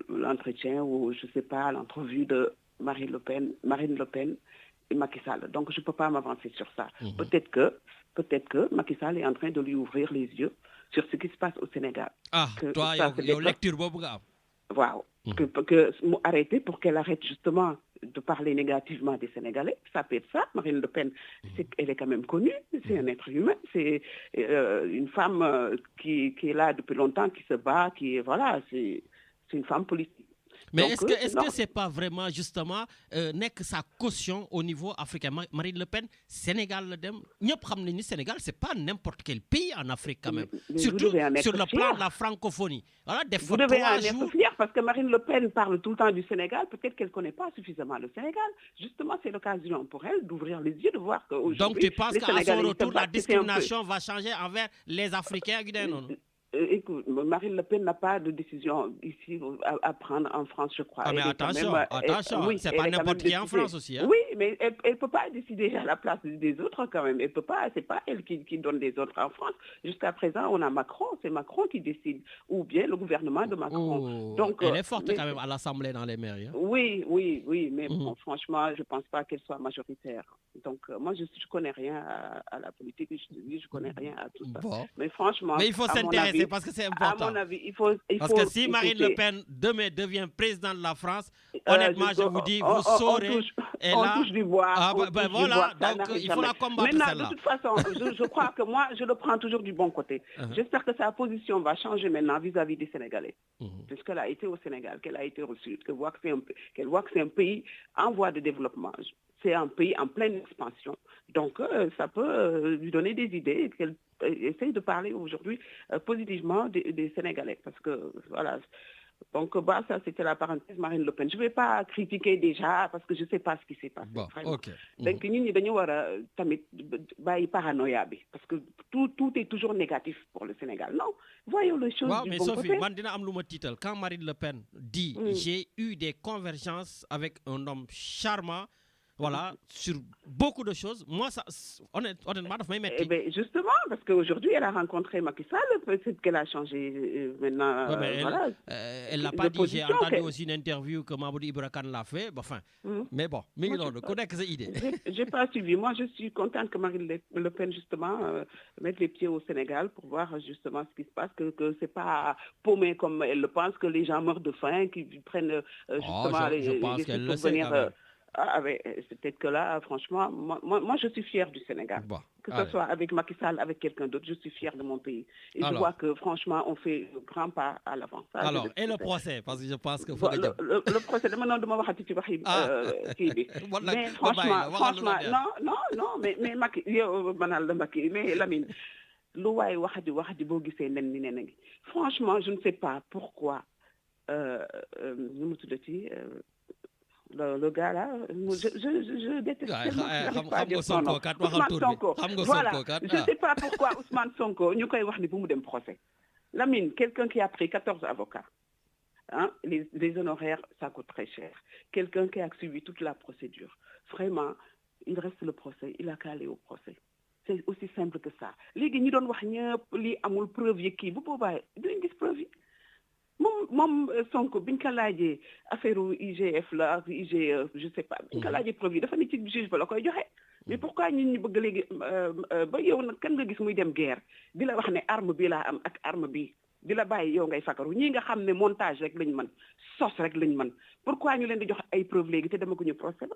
l'entretien ou je ne sais pas l'entrevue de Marine Le Pen et Macky Sall. Donc, je ne peux pas m'avancer sur ça. Peut-être que Macky Sall est en train de lui ouvrir les yeux sur ce qui se passe au Sénégal. Ah, toi, il y a une lecture. Wow. Arrêter pour qu'elle arrête justement de parler négativement des Sénégalais. Ça peut être ça. Marine Le Pen, elle est quand même connue. C'est un être humain. C'est une femme qui est là depuis longtemps, qui se bat, c'est une femme politique. Mais donc, est-ce que c'est pas vraiment justement n'est que sa caution au niveau africain? Marine Le Pen, Sénégal le dem. Ñëpp xam nañu Sénégal, c'est pas n'importe quel pays en Afrique quand même. Mais surtout sur le plan de la francophonie. Voilà, vous devez en être fier parce que Marine Le Pen parle tout le temps du Sénégal. Peut-être qu'elle ne connaît pas suffisamment le Sénégal. Justement, c'est l'occasion pour elle d'ouvrir les yeux, de voir qu'aujourd'hui... Donc tu penses qu'à son retour, la discrimination va changer envers les Africains? Écoute, Marine Le Pen n'a pas de décision ici à prendre en France, je crois. Ah, mais attention, oui, c'est pas n'importe qui en France aussi. Hein? Oui, mais elle ne peut pas décider à la place des autres quand même. Elle peut pas, c'est pas elle qui donne des ordres en France. Jusqu'à présent, on a Macron, c'est Macron qui décide, ou bien le gouvernement de Macron. Donc, elle est forte quand même à l'Assemblée dans les mairies. Hein? Oui, mais bon, franchement, je ne pense pas qu'elle soit majoritaire. Donc, moi, je ne connais rien à la politique, je connais rien à tout ça. Bon. Mais franchement, mais il faut s'intéresser parce que c'est important. À mon avis, il faut parce que si Marine Le Pen demain devient président de la France, honnêtement, je vous dis, vous saurez. On touche du bois. Voilà, donc il faut la combattre. Maintenant, de toute façon, je crois que moi, je le prends toujours du bon côté. J'espère que sa position va changer maintenant vis-à-vis des Sénégalais. Puisqu'elle a été au Sénégal, qu'elle a été reçue, qu'elle voit que c'est un pays en voie de développement. C'est un pays en pleine expansion. Donc, ça peut lui donner des idées qu'elle essaye de parler aujourd'hui positivement des Sénégalais. Parce que, voilà. Donc, ça, c'était la parenthèse Marine Le Pen. Je ne vais pas critiquer déjà parce que je ne sais pas ce qui s'est passé. Bon, ok. Donc, nous devons paranoïa parce que tout est toujours négatif pour le Sénégal. Non, voyons les choses du mais bon Sophie, côté. quand Marine Le Pen dit j'ai eu des convergences avec un homme charmant, voilà, sur beaucoup de choses. Moi, ça, honnêtement, ça m'a mis. Eh bien, justement, parce qu'aujourd'hui, elle a rencontré Macky Sall, peut-être qu'elle a changé maintenant. Voilà. Elle l'a pas dit. J'ai entendu aussi une interview que Mamoudi Ibra Kane l'a fait. Enfin, mais bon, mais non, le connaît que c'est idée. J'ai pas suivi. Moi, je suis contente que Marine Le Pen, justement, mette les pieds au Sénégal pour voir justement ce qui se passe, que c'est pas paumé comme elle le pense, que les gens meurent de faim, qu'ils prennent justement je pense qu'elle le sait quand même. Peut-être que là, franchement, moi, je suis fière du Sénégal. Bon, que ce soit avec Macky Sall, avec quelqu'un d'autre, je suis fière de mon pays. Et je vois que, franchement, on fait un grand pas à l'avant. Alors, et le procès, parce que je pense que... Le procès, mais franchement, non, mais Macky, mais Lamine, franchement, je ne sais pas pourquoi, le gars là, je déteste tellement. Ousmane Sonko. Voilà, je ne sais pas pourquoi Ousmane Sonko, nous avons dit pour nous procès. Lamine, quelqu'un qui a pris 14 avocats, hein, les honoraires, ça coûte très cher. Quelqu'un qui a suivi toute la procédure. Vraiment, il reste le procès, il a qu'à aller au procès. C'est aussi simple que ça. Les gens qui ont dit qu'ils preuve qui, vous pouvez dire preuve. Mom Sonko biñ ko laajee affaire IGF la IGE je sais pas biñ ko laajee preuve dafa ne ci juge ba la koy joxe mais pourquoi ñun ñu bëgg léegi ba yow nag kan nga gis muy dem guerre di la wax ne arme bi laa am ak arme bi di la bàyyi yow ngay fakaru ñii nga xam ne montage rek lañ mën sos rek lañ mën pourquoi ñu leen di jox ay preuve léegi te dama ko ñu procès ba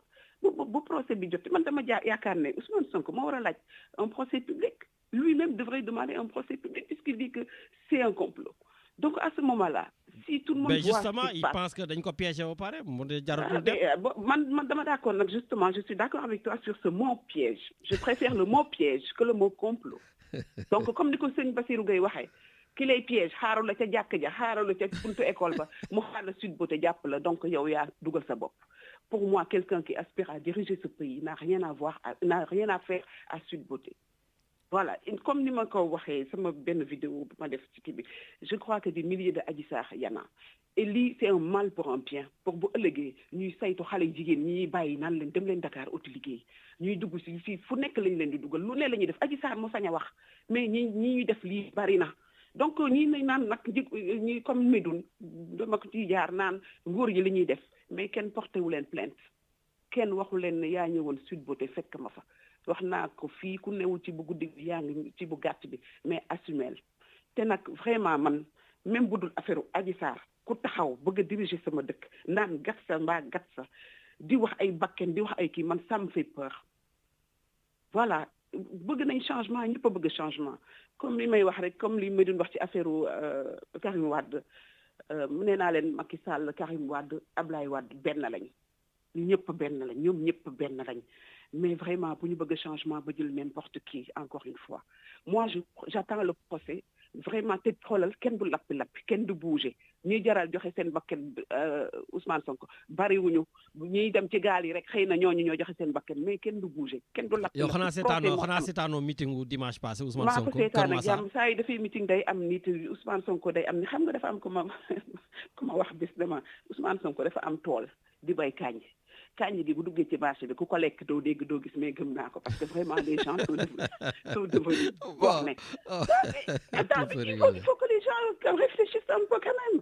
bu procès bi jot man dama yaakaar ne Ousmane Sonko moo war a laaj un procès public lui-même devrait demander un procès public puisqu'il dit que c'est un complot. Donc à ce moment-là, si tout le monde voit justement, il pense que dañ ko piégé au pareil. D'accord, justement, je suis d'accord avec toi sur ce mot piège. Je préfère le mot piège que le mot complot. Donc comme dit Seigne Bassirou Gueye waxé, ki lay piège xaaru la ca jakk ja, xaaru la ca buntu école ba, mu xaar la Sud Beauté japp la donc yow ya dugal sa bop. Pour moi, quelqu'un qui aspire à diriger ce pays n'a rien à faire à Sud Beauté. Voilà, comme ni ma ko waxé sama benn vidéo bu ma def ci kii bi je crois que des milliers de Adji Sarr y en a et lii c'est un mal pour un bien pour bu ëllëgee ñuy saytu xale jigéen ñi bàyyi naan leen dem leen Dakar uti liggéey ñuy dugg si fii fu nekk lañ leen di dugal lu ne la ñuy def Adji Sarr moo sañ a wax mais ñi def lii bari na donc ñi nañ naan nag ñi comme Médoune dama ko ci jaar naan nguur yi li ñuy def mais kenn porté wu leen plainte kenn waxu leen ne yaa ñëwoon Sud Beauté fekk ma fa wax naa ko fii ku newul ci bu guddi yaa ngi ci bu gàtt bi mais assumel te nag vraiment man même bu dul affaire Adji Sarr ku taxaw bëgg a diriger sama dëkk naan gat sa mbaa gat sa di wax ay bakken di wax ay kii man ça me fait peur voilà bëgg nañ changement ñëpp a bëgg changement comme li may wax rek comme li may doon wax ci affaire Karim Wade mu nee naa leen Macky Sall Karim Wade Ablaye Wade benn lañ ñëpp benn lañ ñoom ñëpp benn lañ mais vraiment pour ñu bëgg changement ba jël n'importe qui encore une fois moi j'attends le procès vraiment te xoolal kenn du lappi kenn du bouger ñuy jaral joxe seen bakkan Ousmane Sonko bariwuñu ñuy dem ci gaal yi rek xëy na ñooñu ñoo joxe seen bakkan mais kenn du bouger kenn du lappi. yow xanaa seetaanoo meeting wu dimanche passé Ousmane Sonko. maa ko seetaan ak jàmm saa yi dafay meeting day am nit Ousmane Sonko day am ni xam nga dafa am ku ma wax bis dama Ousmane Sonko dafa am tool di bay kànj gi bu duggee ci marché bi ku ko lekk doo dégg doo gis mais gëm naa ko parce que vraiment les gens sont devenus bornés. Il faut que les gens réfléchissent un peu quand même.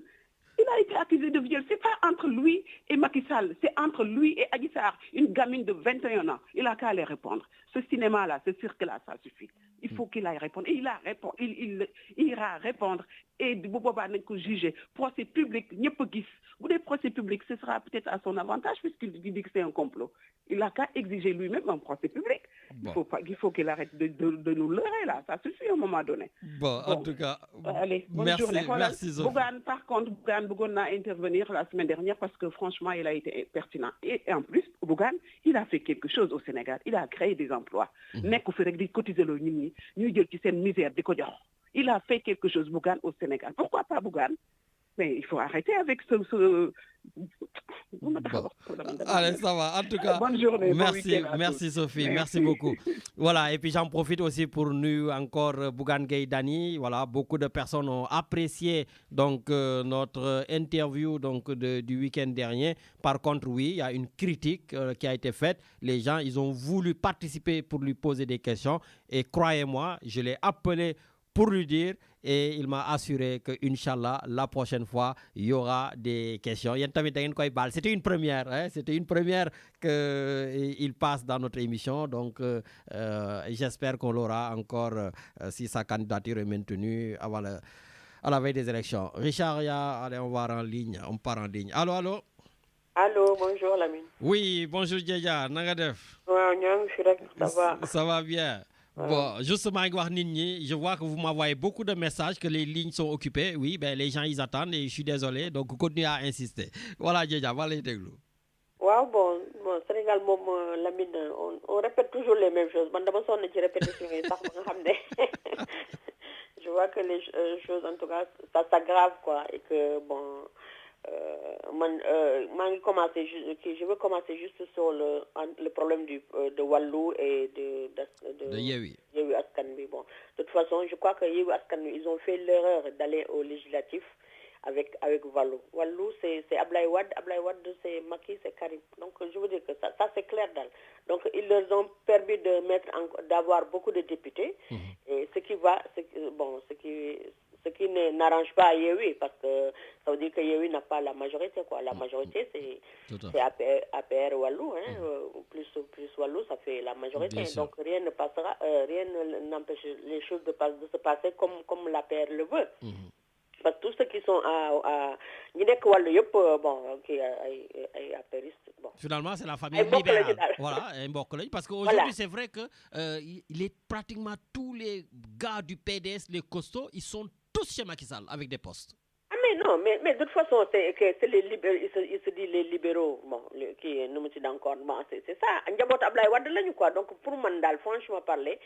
Il a été accusé de viol. C'est pas entre lui et Macky Sall, c'est entre lui et Adji Sarr, une gamine de 21 ans. Il a qu'à aller répondre. Ce cinéma-là, ce cirque-là, ça suffit. Il faut qu'il aille répondre. Et il ira répondre. Et bu boobaa nañ ko juger. Procès public, ñëpp gis. Bu dee procès public, ce sera peut-être à son avantage puisqu'il dit que c'est un complot. Il a qu'à exiger lui-même un procès public. Bon. Il faut qu'il arrête de nous leurrer là. Ça suffit à un moment donné. Bon, en tout cas, allez, bonne journée. Merci Sophie. Bougane, par contre, Bougane a intervenir la semaine dernière parce que franchement, il a été pertinent. Et en plus, Bougane, il a fait quelque chose au Sénégal. Il a créé des emplois. Nekku fi rek di cotiser loo nit ñi ñuy jël ci seen misère di ko jox. Il a fait quelque chose, Bougane, au Sénégal. Pourquoi pas Bougane? Mais il faut arrêter avec ce... Bon. Allez, ça va. En tout cas, bonne journée. Merci Sophie, merci beaucoup. Voilà, et puis j'en profite aussi pour nous encore Bougane Gueye Dany. Voilà, beaucoup de personnes ont apprécié donc notre interview donc du week-end dernier. Par contre, oui, il y a une critique qui a été faite. Les gens, ils ont voulu participer pour lui poser des questions et croyez-moi, je l'ai appelé pour lui dire et il m'a assuré que Inch'Allah, la prochaine fois, il y aura des questions. C'était une première, hein? C'était une première qu'il passe dans notre émission. Donc, j'espère qu'on l'aura encore si sa candidature est maintenue à la veille des élections. Richard, allez, on va en ligne. On part en ligne. Allô? Allô, bonjour Lamine. Oui, bonjour Djeja, Nagadef. Ça va bien. Bon, justement, je vois que vous m'envoyez beaucoup de messages que les lignes sont occupées. Oui, ben les gens ils attendent et je suis désolé. Donc, continuez à insister. Voilà, Djeja, voilà les déglu. Waaw, bon, Sénégal, Lamine, on répète toujours les mêmes choses. Je vois que les choses, en tout cas, ça s'aggrave, quoi. Et que, bon... je veux commencer juste sur le problème de Wallou et de Yewwi Askan Wi. Bon, de toute façon, je crois que Yewwi Askan Wi, ils ont fait l'erreur d'aller au législatif avec Wallou. Wallou, c'est Ablaye Wade, c'est Macky, c'est Karim. Donc, je veux dire que ça c'est clair. Donc, ils leur ont permis d'avoir beaucoup de députés. Et ce qui n'arrange pas Yewwi, parce que ça veut dire que Yewwi n'a pas la majorité, quoi. La majorité, c'est APR Wallou, hein. Plus Wallou, ça fait la majorité. Donc rien ne passera, rien n'empêche les choses de se passer comme l'APR le veut. Parce que tous ceux qui sont à finalement, c'est la famille libérale. Voilà, parce qu'aujourd'hui, c'est vrai que pratiquement tous les gars du PDS, les costauds, ils sont tous chez Macky Sall avec des postes. Ah mais non, mais de toute façon, c'est les libéraux, il se dit les libéraux, bon, qui nous mettent encore, bon, c'est ça. Ndiabot Ablaye Wade lañu quoi. Donc pour Mandal, franchement parler,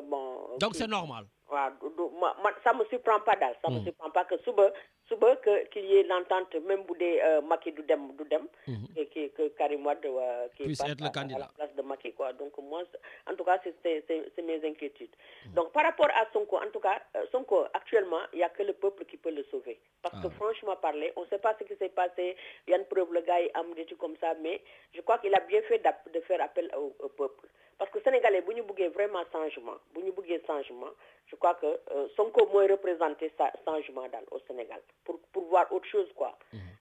bon. Donc c'est normal. Ça me surprend pas daal, ça me surprend pas que qu'il y ait l'entente même bu dee Macky du dem et que Karim Wade qui passe être le candidat à la place de Macky quoi. Donc moi en tout cas c'est mes inquiétudes. Donc par rapport à Sonko, en tout cas Sonko actuellement il y a que le peuple qui peut le sauver parce que franchement parler, on sait pas ce qui s'est passé, il y a une preuve le gars il a des trucs comme ça, mais je crois qu'il a bien fait de faire appel au peuple. Parce que Sénégalais, si nous voulons vraiment changement, je crois que Sonko mooy représenter ça changement au Sénégal pour voir autre chose quoi.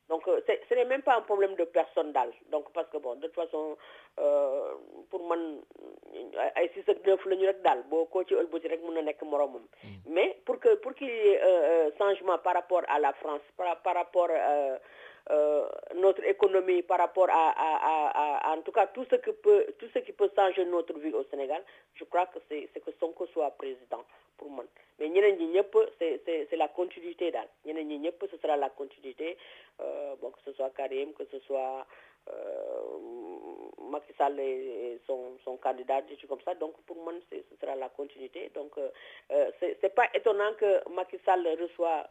Donc ce n'est même pas un problème de personne donc parce que bon de toute façon pour moi ay 6 ak 9 lañu rek boo ko ci ëlbati rek mën na nekk moromam. Mais pour qu'il y ait changement par rapport à la France, par rapport notre économie, par rapport à en tout cas tout ce qui peut changer notre vie au Sénégal, je crois que c'est que Sonko soit président pour moi. Mais ñeneen ñi ñëpp c'est la continuité ñeneen ñi ñëpp ce sera la continuité, bon que ce soit Karim, que ce soit Macky Sall est son candidat, des trucs comme ça. Donc pour moi, ce sera la continuité. Donc c'est pas étonnant que Macky Sall reçoit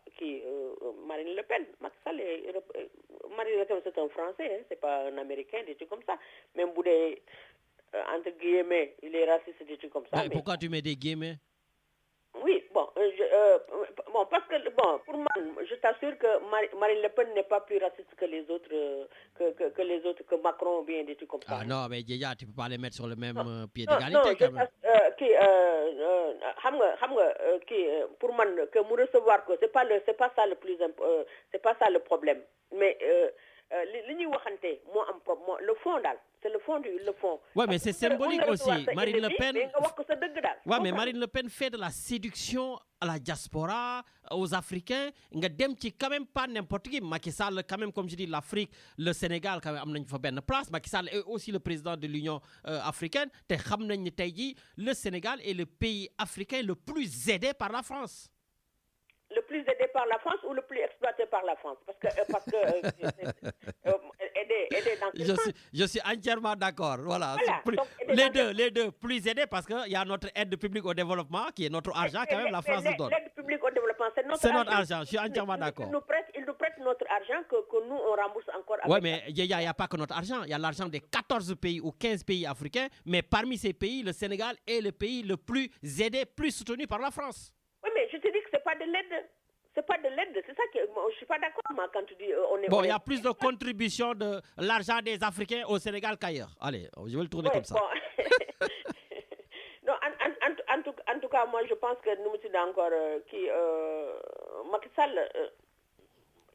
Marine Le Pen. Marine Le Pen, c'est un Français, hein, c'est pas un Américain, des trucs comme ça. Même Boudé, entre guillemets, il est raciste, des trucs comme ça. Mais pourquoi tu mets des guillemets? Oui, parce que, pour moi, je t'assure que Marine Le Pen n'est pas plus raciste que les autres, que Macron ou bien des trucs comme ça. Ah non, mais déjà, tu peux pas les mettre sur le même pied d'égalité quand même. Pour moi, que me recevoir, c'est pas ça le problème. Mais le fond, c'est le fond. Ouais, mais c'est symbolique aussi. Marine Le Pen. Ouais, mais Marine Le Pen fait de la séduction à la diaspora, aux Africains. Quand même pas n'importe qui. Macky Sall, quand même, comme je dis, l'Afrique, le Sénégal, quand même, il faut bien une place. Macky Sall est aussi le président de l'Union africaine. Le Sénégal est le pays africain le plus aidé par la France. Le plus aidé par la France ou le plus exploité par la France? Parce que aider dans quel sens? Je suis entièrement d'accord. Voilà. Les deux, plus aidés parce qu'il y a notre aide publique au développement qui est notre argent quand même, la France nous donne. L'aide publique au développement, c'est notre argent. Je suis entièrement d'accord. Il nous prête notre argent que nous, on rembourse encore. Oui, mais il n'y a pas que notre argent. Il y a l'argent des 14 pays ou 15 pays africains. Mais parmi ces pays, le Sénégal est le pays le plus aidé, plus soutenu par la France. Oui, mais je te dis que c'est pas de l'aide. C'est pas de l'aide. C'est ça que je suis pas d'accord, moi, quand tu dis il y a plus de contribution de l'argent des Africains au Sénégal qu'ailleurs. Allez, je vais le tourner comme ça. Non, en tout cas, moi, je pense que nous sommes encore Macky Sall.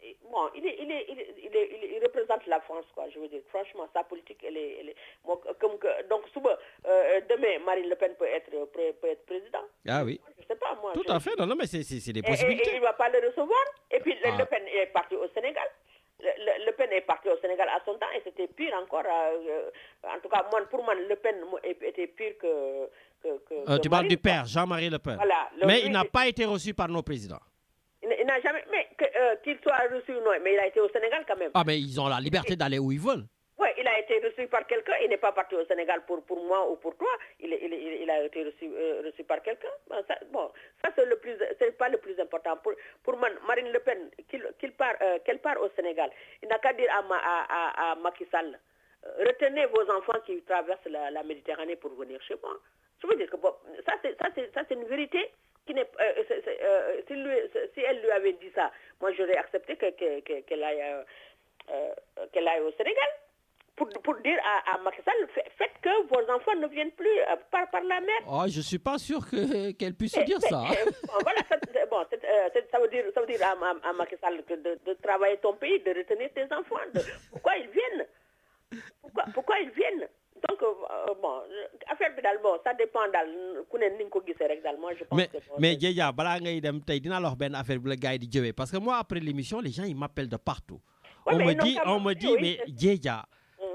Il représente la France, quoi. Je veux dire, franchement, sa politique, elle est donc demain, Marine Le Pen peut être président. Ah oui. Je sais pas, moi. Tout à fait, non, mais c'est des possibilités. Et il ne va pas le recevoir. Et puis, Le Pen est parti au Sénégal. Le Pen est parti au Sénégal à son temps et c'était pire encore. En tout cas, pour moi, Le Pen était pire que tu parles du père, Jean-Marie Le Pen. Voilà, mais il n'a pas été reçu par nos présidents. Il n'a jamais... Mais qu'il soit reçu ou non, mais il a été au Sénégal quand même. Ah, mais ils ont la liberté d'aller où ils veulent. Oui, il a été reçu par quelqu'un. Il n'est pas parti au Sénégal pour moi ou pour toi. Il a été reçu par quelqu'un. Ça c'est pas le plus important. Pour Marine Le Pen, qu'elle part au Sénégal, il n'a qu'à dire à Macky Sall, retenez vos enfants qui traversent la Méditerranée pour venir chez moi. Je veux dire que ça c'est une vérité. Si elle lui avait dit ça, moi j'aurais accepté qu'elle aille au Sénégal pour dire à Macky Sall, faites que vos enfants ne viennent plus par la mer. Oh, je suis pas sûr qu'elle puisse dire ça. Voilà, ça veut dire à Macky Sall de travailler ton pays, de retenir tes enfants. Pourquoi ils viennent? Pourquoi ils viennent? Donc, affaire bi ça dépend moi je pense mais Djeja, parce que moi après l'émission les gens ils m'appellent de partout. On me dit mais Djeja,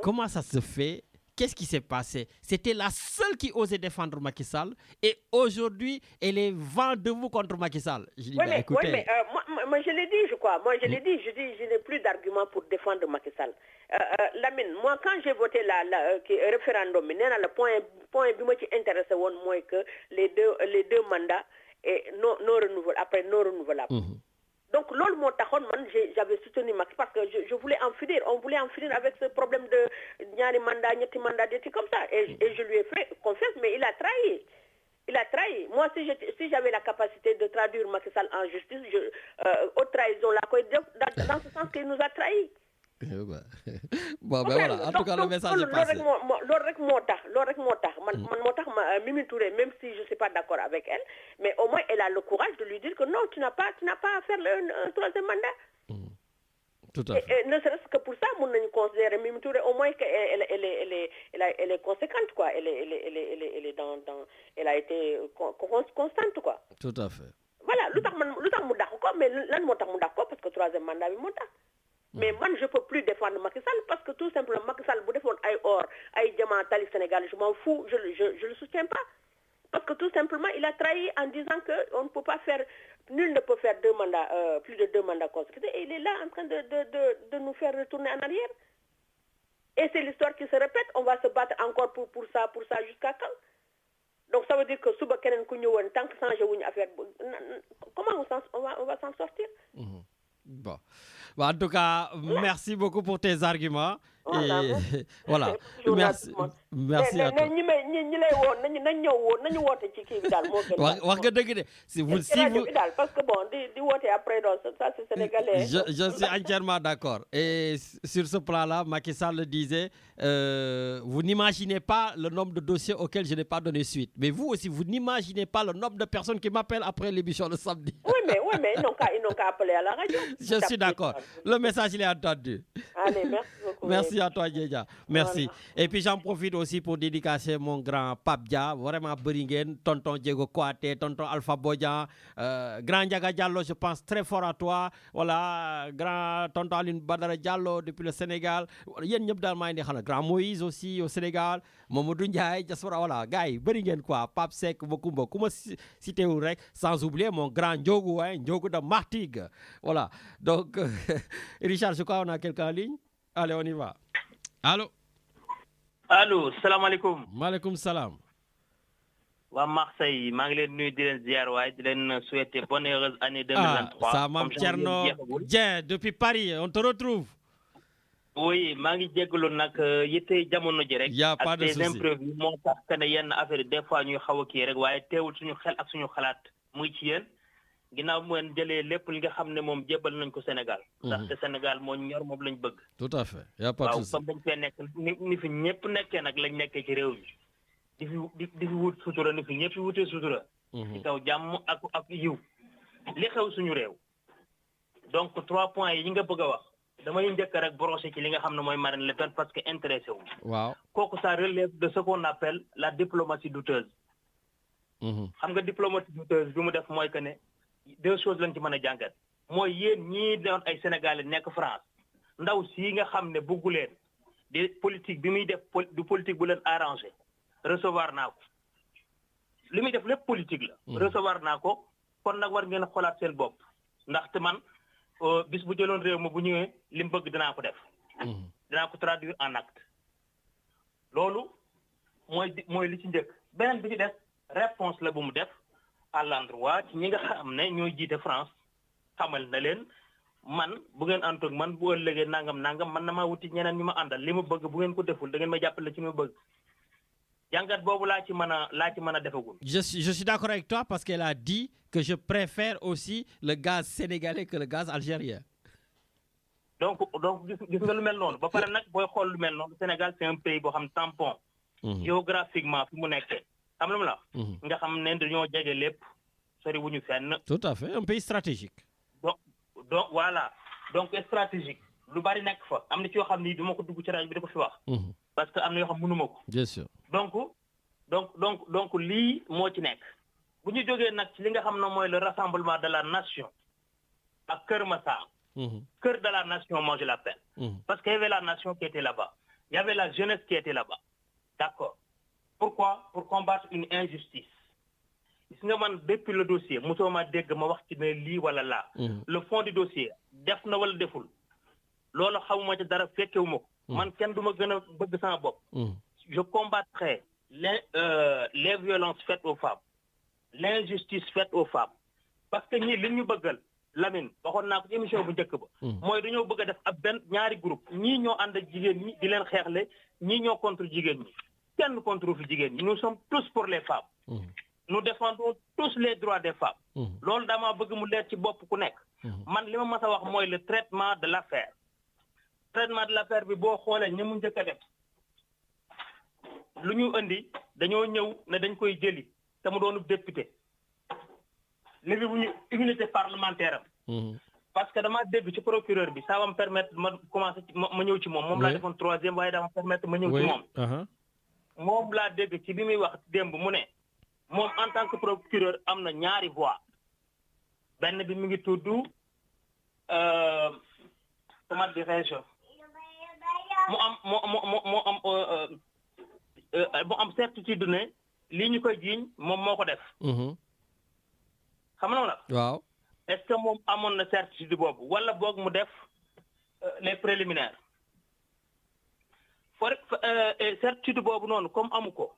comment ça se fait? Qu'est-ce qui s'est passé? C'était la seule qui osait défendre Macky Sall et aujourd'hui, elle est vent debout contre Macky Sall. Je dis, écoutez... mais moi je l'ai dit, je crois. Moi je l'ai dit, je n'ai plus d'argument pour défendre Macky Sall. Lamine, moi quand j'ai voté le référendum, le point qui intéressait moi que les deux mandats et non renouvelables, après non renouvelables. Donc, j'avais soutenu Macky parce que je voulais en finir. On voulait en finir avec ce problème de Nyari mandat, Nyati mandat, des trucs comme ça. Et je lui ai fait confiance, mais il a trahi. Il a trahi. Moi, si j'avais la capacité de traduire Macky Sall en justice, haute trahison, dans ce sens qu'il nous a trahis. Bon, ben voilà, en tout cas, le message est passé. Mimi Touré, même si je ne suis pas d'accord avec elle, mais au moins elle a le courage de lui dire que non, tu n'as pas à faire un troisième mandat. Tout à fait. Et ne serait-ce que pour ça, on considère Mimi Touré au moins qu'elle est conséquente, quoi. Elle a été constante, quoi. Tout à fait. Voilà, mais parce que troisième mandat, il monte. Mais moi, je ne peux plus défendre Macky Sall parce que tout simplement, Macky Sall, vous défendre Aïe Or, Aïe Diamant, Tali Sénégal, je m'en fous, je le soutiens pas. Parce que tout simplement, il a trahi en disant qu'on ne peut pas faire, nul ne peut faire plus de 2 mandats consécutifs. Et il est là en train de nous faire retourner en arrière. Et c'est l'histoire qui se répète. On va se battre encore pour ça jusqu'à quand? Donc ça veut dire que suba keneen ku ñëwoon tant que changé wuñu affaire comment on va s'en sortir? Bon, en tout cas, merci beaucoup pour tes arguments. Voilà, et voilà. Merci à toi. ñi lay woon nañu woote ci kii bi daal moo gën. wax nga dëgg de si vous parce que bon di woote après donc ça c'est sénégalais. Je suis entièrement d'accord. Et sur ce plan-là, Macky Sall le disait, vous n'imaginez pas le nombre de dossiers auxquels je n'ai pas donné suite. Mais vous aussi, vous n'imaginez pas le nombre de personnes qui m'appellent après l'émission le samedi. Oui, mais ils n'ont qu'à appeler à la radio. Je suis d'accord. Le message, il est entendu. Allez, merci beaucoup. Merci à toi, Djedja. Merci. Voilà. Et puis, j'en profite aussi pour dédicacer mon grand Pape Dia, vraiment Beringen, tonton Diego Kouate, tonton Alpha Bodjan, grand Diaga Diallo, je pense très fort à toi. Voilà, grand tonton Aline Badara Diallo depuis le Sénégal. Grand Moïse aussi au Sénégal. Mamadou Ndiaye, Diaspora, voilà, gars, Beringen quoi, Pape Sek, Bokumbo, comment citer ou rek, sans oublier mon grand Ndiogu, Ndiogu de Martigues. Voilà. Donc, Richard, je crois qu'on a quelqu'un en ligne. Allez, on y va. Allô? Allô, salam alaikum. Maaleykum salam. Wa Marseille, maa ngi leen nuyu di leen ziar waaye di leen souhaiter bonne heureuse année 2023. Ça Mame Thierno Dieng depuis Paris, on te retrouve. Oui, maa ngi jégalu nag yitte jamono ji rek. Y a pas de souci. ak des imprévus moo tax que ne yenn affaire des fois ñuy xaw a kii rek waaye teewul suñu xel ak suñu xalaat muy ci yéen. ginnaaw mu ngeen jëlee lépp li nga xam ne moom jébbal nañ ko Sénégal. ndaxte Sénégal moo ñor moom lañ bëgg. Tout à fait, y a pas de souci. waaw comme dañ fee nekk ni fi ñëpp nekkee nag lañ nekkee ci réew mi di fi wut sutura ni fi ñëpp wutee sutura. ci kaw jàmm ak yiw li xew suñu réew. donc 3 points yi nga bëgg a wax damay njëkk rek broché ci li nga xam ne mooy Marine Le Pen parce que intéressé wu. waaw kooku ça relève de ce qu'on appelle la diplomatie douteuse. xam nga diplomatie douteuse bi mu def mooy que ne. 2 choses lañ ci mën a jàngat mooy yéen ñii doon ay Sénégalais nekk France ndaw sii nga xam ne bëggu leen di politique bi muy def du politique bu leen arrangé recevoir naa ko li muy def lépp politique la. recevoir naa ko kon nag war ngeen xoolaat seen bopp ndaxte man bis bu jëloon réew ma bu ñëwee li mu bëgg dinaa ko def. dinaa ko traduire en acte. loolu mooy li ci njëkk beneen bi ci def réponse la bu mu def. à l'endroit ci ñi nga xam ne ñooy jiite France xamal na leen man bu ngeen ànd ak man bu ëllëgee nangam man na maa wuti ñeneen ñu ma àndal li ma bëgg bu ngeen ko deful da ngeen ma jàppale ci ma bëgg jàngat boobu laa ci mën a defagul. Je suis d'accord avec toi parce qu'elle a dit que je préfère aussi le gaz sénégalais que le gaz algérien. donc gis nga lu mel noonu ba pare nag booy xool lu mel noonu Sénégal c'est un pays boo xam tampon. géographiquement fi mu nekkee. xam nga la nga xam ne dañoo jege lépp sori wuñu fenn. Tout à fait, un pays stratégique. donc voilà donc stratégique lu bari nekk fa am na ci yoo xam ni du ma ko dugg ci rajo bi da ko fi wax. parce que am na yoo xam mënuma ko. Bien sûr. donc lii moo ci nekk bu ñu jógee nag ci li nga xam ne mooy le rassemblement de la nation ak Kër Massar. Cœur de la nation, moi je l'appelle. Parce qu'il y avait la nation qui était là-bas. Il y avait la jeunesse qui était là-bas. D'accord. Pourquoi? Pour combattre une injustice. Depuis le dossier, le fond du dossier, je combattrai les violences faites aux femmes, l'injustice faite aux femmes. Parce que nous, Lamine, waxoon naa ko ci émission bu njëkk ba mooy dañoo bëgg a def ab benn ñaari groupe ñii ñoo ànd ak jigéen ñi di leen xeexle ñii ñoo contre jigéen ñi kenn contre fi jigéen ñi nous sommes tous pour les femmes nous défendons tous les droits des femmes loolu dama bëgg mu leer ci bopp ku nekk man li ma mas a wax mooy le traitement de l'affaire bi boo xoolee ñi mu njëkk a def lu ñu indi dañoo ñëw ne dañ koy jëli te mu doonu député léegi bu ñu immunité parlementaire parce que dama dégg ci procureur bi ça va me permettre ma commencer ma ñëw ci moom laa defoon troisième waaye dama permettre ma ñëw ci moom laa dégg ci bi muy wax démb mu ne moom en tant que procureur am na ñaari voix benn bi mu ngi tudd comment dirais-je mu am certitude ne lii ñu koy jiiñ moom moo ko def xam nga la waaw est-ce que moom amoon na certitude boobu wala boog mu def les préliminaires certitude boobu noonu comme amu ko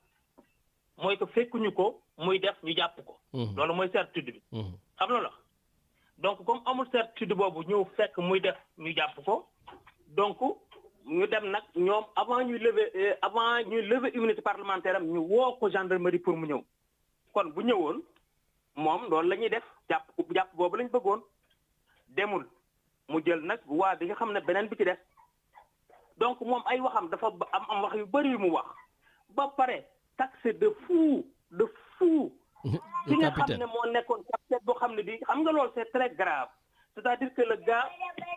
mooy que fekkuñu ko muy def ñu jàpp ko. loolu mooy certitude bi. xam nga la donc comme amul certitude boobu ñëw fekk muy def ñu jàpp ko donc ñu dem nag ñoom avant ñuy lever immunité parlementaire am ñu woo ko gendarmerie pour mu ñëw kon bu ñëwoon moom loolu la ñuy def jàpp boobu lañ bëggoon demul mu jël nag waa bi nga xam ne beneen bi ci des donc moom ay waxam dafa am wax yu bëri yu mu wax ba pare taxé de fou. ki nga xam ne moo nekkoon capitaine boo xam ne bi xam nga loolu c'est très grave c'est-à-dire que le gars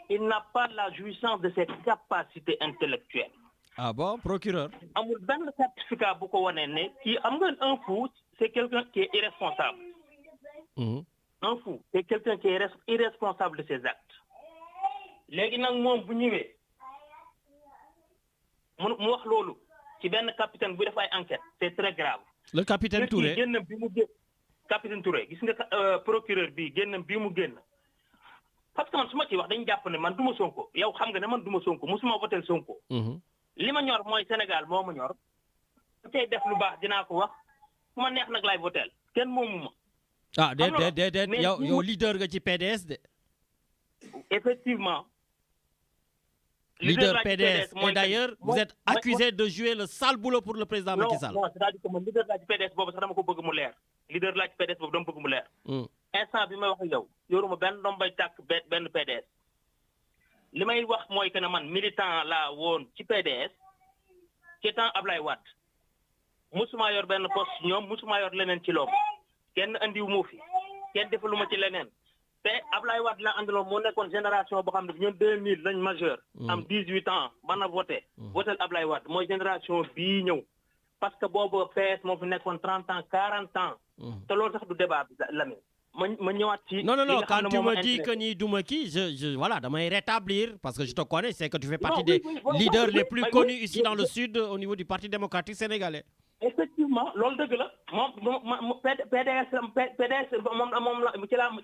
il n'a pas la jouissance de ses capacités intellectuelles. Ah bon, procureur? amul benn certificat bu ko wanee ne kii xam nga un fou c'est quelqu'un qui est irresponsable. Un fou c'est quelqu'un qui est irresponsable de ses actes. léegi nag moom bu ñëwee mu wax loolu ci benn capitaine bu def ay enquête c'est très grave. Le capitaine Touré génnam bi mu génn capitaine Touré gis nga procureur bi génnam bi mu génn parce que man su ma ciy wax dañu jàpp ne man du ma Sonko yow xam nga ne man du ma Sonko musuma votel Sonko. li ma ñor mooy Sénégal moo ma ñor su tey def lu baax dinaa ko wax fu ma neex nag laay votel kenn moomu ma. Ah déedéet yow leader nga ci PDS de. Effectivement. Leader PDS. Et d'ailleurs, vous êtes accusé de jouer le sale boulot pour le président Macky Sall. Non, c'est-à-dire que man leader laa ci PDS boobu sax dama ko bëgg mu leer. Leader laa ci PDS boobu dama bëgg mu leer. Instant bi may wax ak yow yoruma benn ndombay tàkk benn PDS. li may wax mooy que ne man militant laa woon ci PDS ci temps Ablaye Wade. musuma yor benn poste ñoom musuma yor leneen ci loolu. kenn andiwu ma fi kenn defaluma ci leneen. te Ablaye Wade la àndaloon moo nekkoon génération boo xam ne ñun 2000 lañ majeur. am 18 ans mën a voté. voté Ablaye Wade mooy génération bii ñëw. parce que boobu PS moo fi nekkoon 30 ans 40 ans. te loolu sax du débat bi Lamine. ma ñëwaat ci. Non, quand tu me dis que ni duma kii voilà damay rétablir parce que je te connais, c'est que tu fais partie des leaders les plus connus ici dans le sud au niveau du Parti démocratique sénégalais. Effectivement loolu dëgg la moom PDS moom la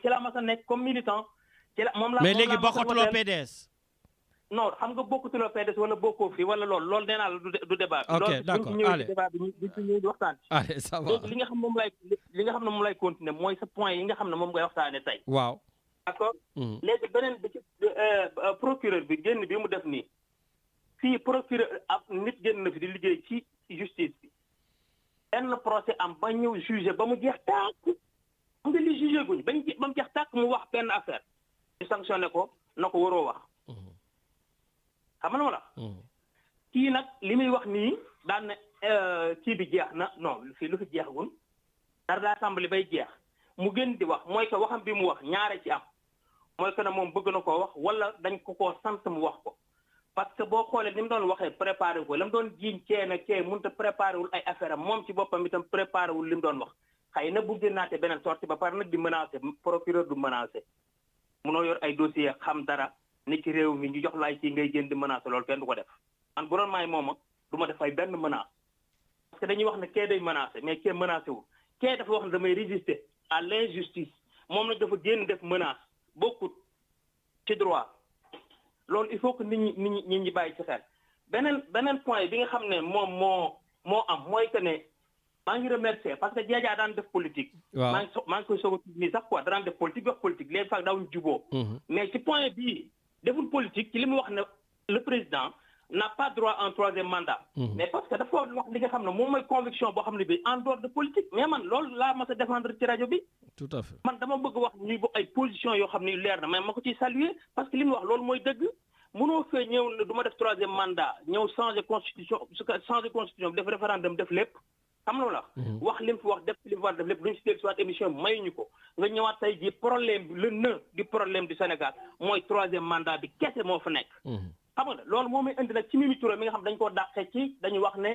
ci la mas a nekk comme militant. mais léegi bokkatuloo PDS. non xam nga bokkatuloo PDS wala bokkoo fi wala loolu nee naa la du débat. ok d'accord allez débat bi ñu waxtaan. allez ça va donc li nga xam ne moom lay continuer mooy sa point yi nga xam ne moom ngay waxtaanee tey. waaw. d'accord. léegi beneen bi ci procureur bi génn bi mu def nii fii procureur ab nit génn na fi di liggéey ci justice bi. benn procès am ba ñëw jugé ba mu jeex tàkk xam nga li jugé guñ ba mu jeex tàkk mu wax benn affaire ñu sanctionné ko na ko waroo wax xam nga la kii nag li muy wax nii daan ne kii bi jeex na non fii lu fi jeexagul dara daa tàmbali bay jeex mu gën di wax mooy que waxam bi mu wax ñaare ci am mooy que ne moom bëgg na koo wax wala dañ ko koo sant mu wax ko parce que boo xoolee ni mu doon waxee préparé ko la mu doon jiiñ kee mënut a préparé wul ay affaire am moom ci boppam itam préparé wul li mu doon wax xëy na bu génnaatee beneen sortie ba pare nag di menacé procureur du menacé munoo yor ay dossier xam dara ne ci réew mi ñu jox laay ci ngay génn di menacé loolu kenn du ko def man bu doon maay mooma du ma def ay benn menace parce que dañuy wax ne kee day menacé mais kee menacé wul kee dafa wax ne damay résister à l'injustice moom nag dafa génn def menace bokkut ci droit loolu il faut que nit ñi bàyyi ci xel beneen point bi nga xam ne moom moo am mooy que ne maa ngi remercier parce que Diédia daan def politique. waaw maa ngi koy soog a nii sax quoi daan def politique wax politique léegi sax daawuñu juboo mais ci point bii deful politique ci li mu wax ne le président n'a pas droit à un troisième mandat. mais parce que dafa wax li nga xam ne moom mooy conviction boo xam ne bi en dehors de politique mais man loolu laa mas a défendre ci rajo bi. tout à fait man dama bëgg wax ñuy ay position yoo xam ne leer na mais ma ko ciy saluer parce que li mu wax loolu mooy dëgg mënoo fee ñëw ne du ma def troisième mandat ñëw changer constitution bi def référendum def lépp xam nga la wax li mu fi wax def li mu war def lépp duñu si dégg soit émission bi mayuñu ko nga ñëwaat tey ji problème bi le nœud du problème du Sénégal mooy troisième mandat bi kese moo fa nekk xam nga loolu moo may indi nag ci Mimi Touré mi nga xam dañ koo dàqee ci dañuy wax ne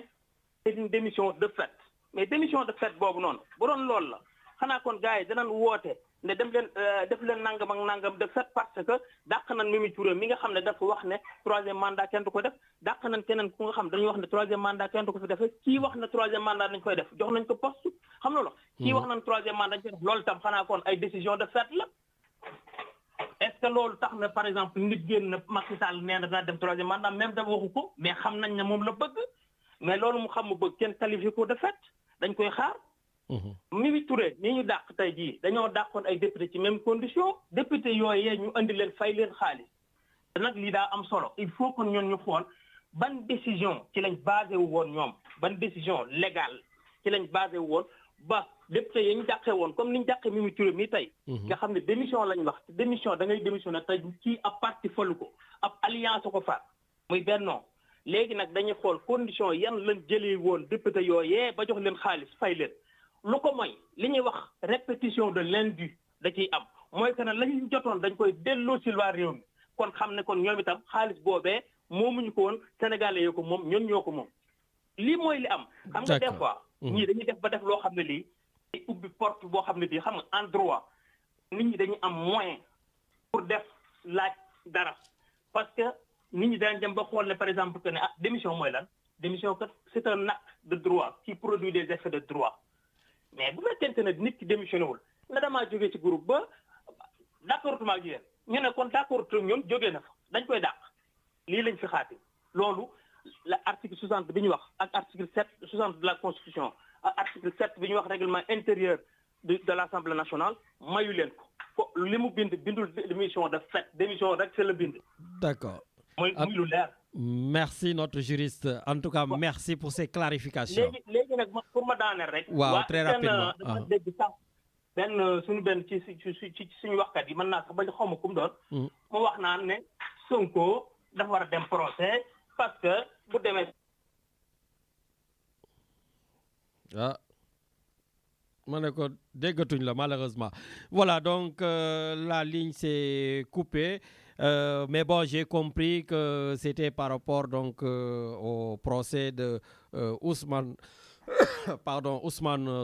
c'est une démission de fait mais démission de fait boobu noonu bu doon loolu la xanaa kon gars yi danañ woote ne dem leen def leen nangam ak nangam de fait parce que dàq nañ Mimi Touré mi nga xam ne dafa wax ne troisième mandat kenn du ko def dàq nañ keneen ku nga xam dañuy wax ne troisième mandat kenn du ko fi defee kii wax na troisième mandat dañ koy def jox nañ ko poste xam nga loolu kii wax nañ troisième mandat dañ koy def loolu tam xanaa kon ay décision de fait la est-ce que loolu tax na par exemple nit génn na Macky Sall nee na dina dem troisième mandat même da waxu ko mais xam nañ ne moom la bëgg mais loolu mu xam mu bëgg kenn qualifié ko de fait dañ koy xaar. Mimi Touré ni ñu dàq tey jii dañoo dàqoon ay député ci même condition député yooyee ñu andi leen fay leen xaalis nag lii daa am solo il faut que ñoon ñu xool ban décision ci lañ basé wu woon ñoom ban décision légale ci lañ basé wu woon ba député yi ñu dàqee woon comme ni ñu dàqee Mimi Touré mi tey nga xam ne démission lañ wax démission da ngay démissionné tey ci ab parti falu ko ab alliance ko faat muy bennoo léegi nag dañuy xool condition yan lañ jëlee woon député yooyee ba jox leen xaalis fay leen lu ko mooy li ñuy wax répétition de l'indu da ciy am mooy que ne la ñu jotoon dañ koy delloo si waa réew mi kon xam ne kon ñoom itam xaalis boobee moomuñu ko woon sénégalais yi ko moom ñoon ñoo ko moom lii mooy li am xam nga des fois ñii dañuy def ba def loo xam ne lii day ubbi porte boo xam ne bii xam nga en droit nit ñi dañuy am moyen pour def laaj dara parce que nit ñi dañ dem ba xool ne par exemple que ne démission mooy lan démission kat c'est un acte de droit qui produit des effets de droit mais bu fekkente ne nit ki démissionné wul na damaa jógee ci groupe ba d'accord tuma ak yéen ñu ne kon d'accord ñun jógee na fa dañ koy dàq lii lañ fi xaati loolu la article 60 bi ñu wax ak article 60 de la constitution ak article 7 bi ñu wax règlement intérieur de l'Assemblée nationale mayu leen ko li mu bindul démission de fait démission rek c'est le bind. D'accord. muy lu leer. Merci notre juriste. En tout cas, merci pour ces clarifications. léegi nag pour ma daaneel rek. waaw très rapidement. dama dégg sax suñu benn ci suñu waxkat yi mën naa sax ba xaw ma ku mu doon. mu wax naan ne Sonko dafa war a dem procès parce que bu demee. ma ne ko déggatuñ la malheureusement. Voilà donc la ligne s'est coupée. Mais bon, j'ai compris que c'était par rapport donc au procès de Ousmane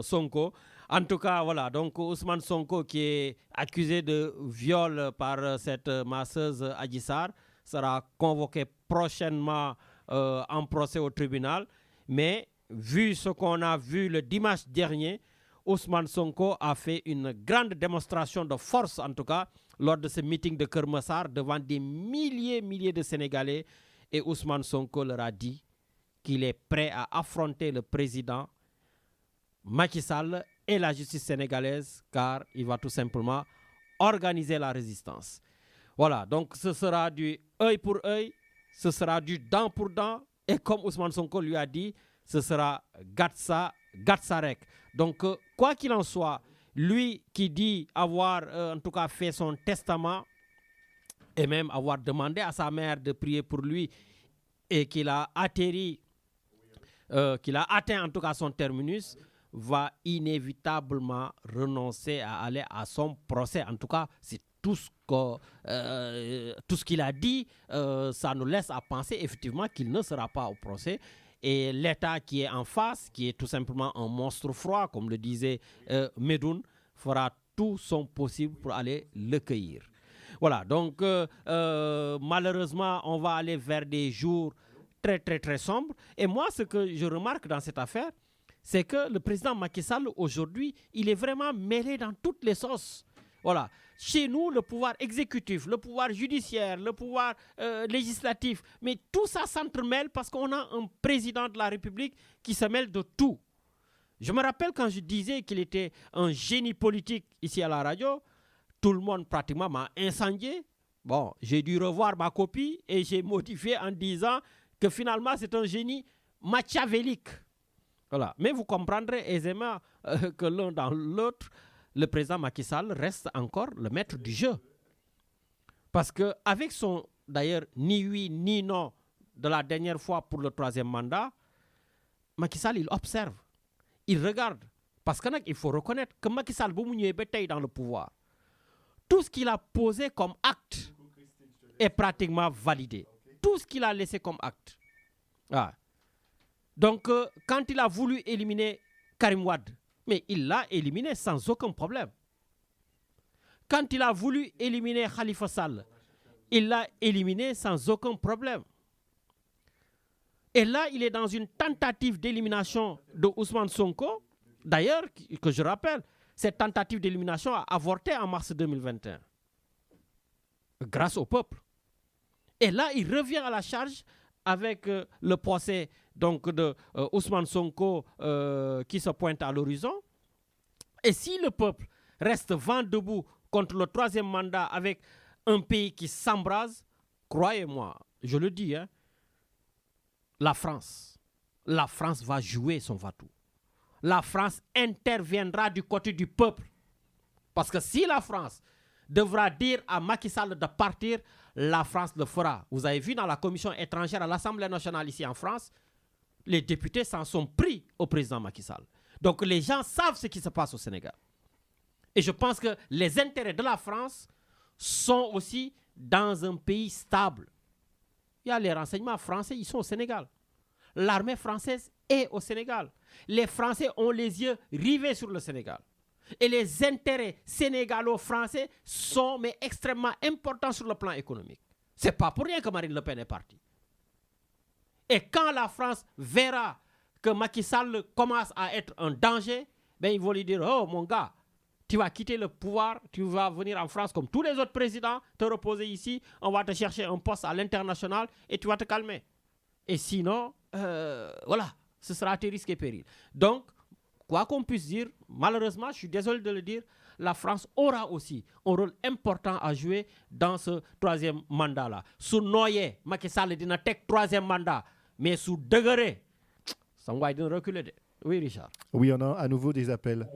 Sonko. En tout cas, voilà, donc Ousmane Sonko qui est accusé de viol par cette masseuse Adji Sarr sera convoqué prochainement en procès au tribunal. Mais vu ce qu'on a vu le dimanche dernier, Ousmane Sonko a fait une grande démonstration de force, en tout cas, lors de ce meeting de Keur Massar devant des milliers de Sénégalais. Et Ousmane Sonko leur a dit qu'il est prêt à affronter le président Macky Sall et la justice sénégalaise, car il va tout simplement organiser la résistance. Voilà, donc ce sera du œil pour œil, ce sera du dent pour dent, et comme Ousmane Sonko lui a dit, ce sera Gatsa Rek. Donc, quoi qu'il en soit, lui qui dit avoir en tout cas fait son testament et même avoir demandé à sa mère de prier pour lui et qu'il a atteint en tout cas son terminus, va inévitablement renoncer à aller à son procès. En tout cas, c'est tout ce qu'il a dit, ça nous laisse à penser effectivement qu'il ne sera pas au procès. Et l'État qui est en face, qui est tout simplement un monstre froid, comme le disait Medoun, fera tout son possible pour aller le cueillir. Voilà, donc malheureusement, on va aller vers des jours très sombres. Et moi, ce que je remarque dans cette affaire, c'est que le président Macky Sall, aujourd'hui, il est vraiment mêlé dans toutes les sauces. Voilà. Chez nous, le pouvoir exécutif, le pouvoir judiciaire, le pouvoir législatif, mais tout ça s'entremêle parce qu'on a un président de la République qui se mêle de tout. Je me rappelle quand je disais qu'il était un génie politique ici à la radio, tout le monde pratiquement m'a incendié. Bon, j'ai dû revoir ma copie et j'ai modifié en disant que finalement c'est un génie machiavélique. Voilà. Mais vous comprendrez aisément que l'un dans l'autre, le président Macky Sall reste encore le maître du jeu. Parce qu'avec son, d'ailleurs, ni oui ni non de la dernière fois pour le 3e mandat, Macky Sall, il observe, il regarde. Parce qu'il faut reconnaître que Macky Sall, dans le pouvoir, tout ce qu'il a posé comme acte est pratiquement validé. Tout ce qu'il a laissé comme acte. Ah. Donc, quand il a voulu éliminer Karim Wade, mais il l'a éliminé sans aucun problème. Quand il a voulu éliminer Khalifa Sall, il l'a éliminé sans aucun problème. Et là, il est dans une tentative d'élimination de Ousmane Sonko. D'ailleurs, que je rappelle, cette tentative d'élimination a avorté en mars 2021. grâce au peuple. Et là, il revient à la charge avec le procès donc, de Ousmane Sonko qui se pointe à l'horizon. Et si le peuple reste vent debout contre le troisième mandat avec un pays qui s'embrase, croyez-moi, je le dis, hein, la France va jouer son va-tout. La France interviendra du côté du peuple. Parce que si la France devra dire à Macky Sall de partir, la France le fera. Vous avez vu dans la commission étrangère à l'Assemblée nationale ici en France, les députés s'en sont pris au président Macky Sall. Donc les gens savent ce qui se passe au Sénégal. Et je pense que les intérêts de la France sont aussi dans un pays stable. Il y a les renseignements français, ils sont au Sénégal. L'armée française est au Sénégal. Les Français ont les yeux rivés sur le Sénégal. Et les intérêts sénégalo-français sont mais extrêmement importants sur le plan économique. Ce n'est pas pour rien que Marine Le Pen est partie. Et quand la France verra que Macky Sall commence à être un danger, ben ils vont lui dire, oh mon gars, tu vas quitter le pouvoir, tu vas venir en France comme tous les autres présidents, te reposer ici, on va te chercher un poste à l'international et tu vas te calmer. Et sinon, voilà, ce sera à tes risques et périls. Donc, quoi qu'on puisse dire, malheureusement, je suis désolé de le dire, la France aura aussi un rôle important à jouer dans ce troisième mandat-là. Sous Noyer, Macky Sall dina tek troisième mandat, mais sous Degré, ça va être reculer. Oui, Richard. Oui, on a à nouveau des appels.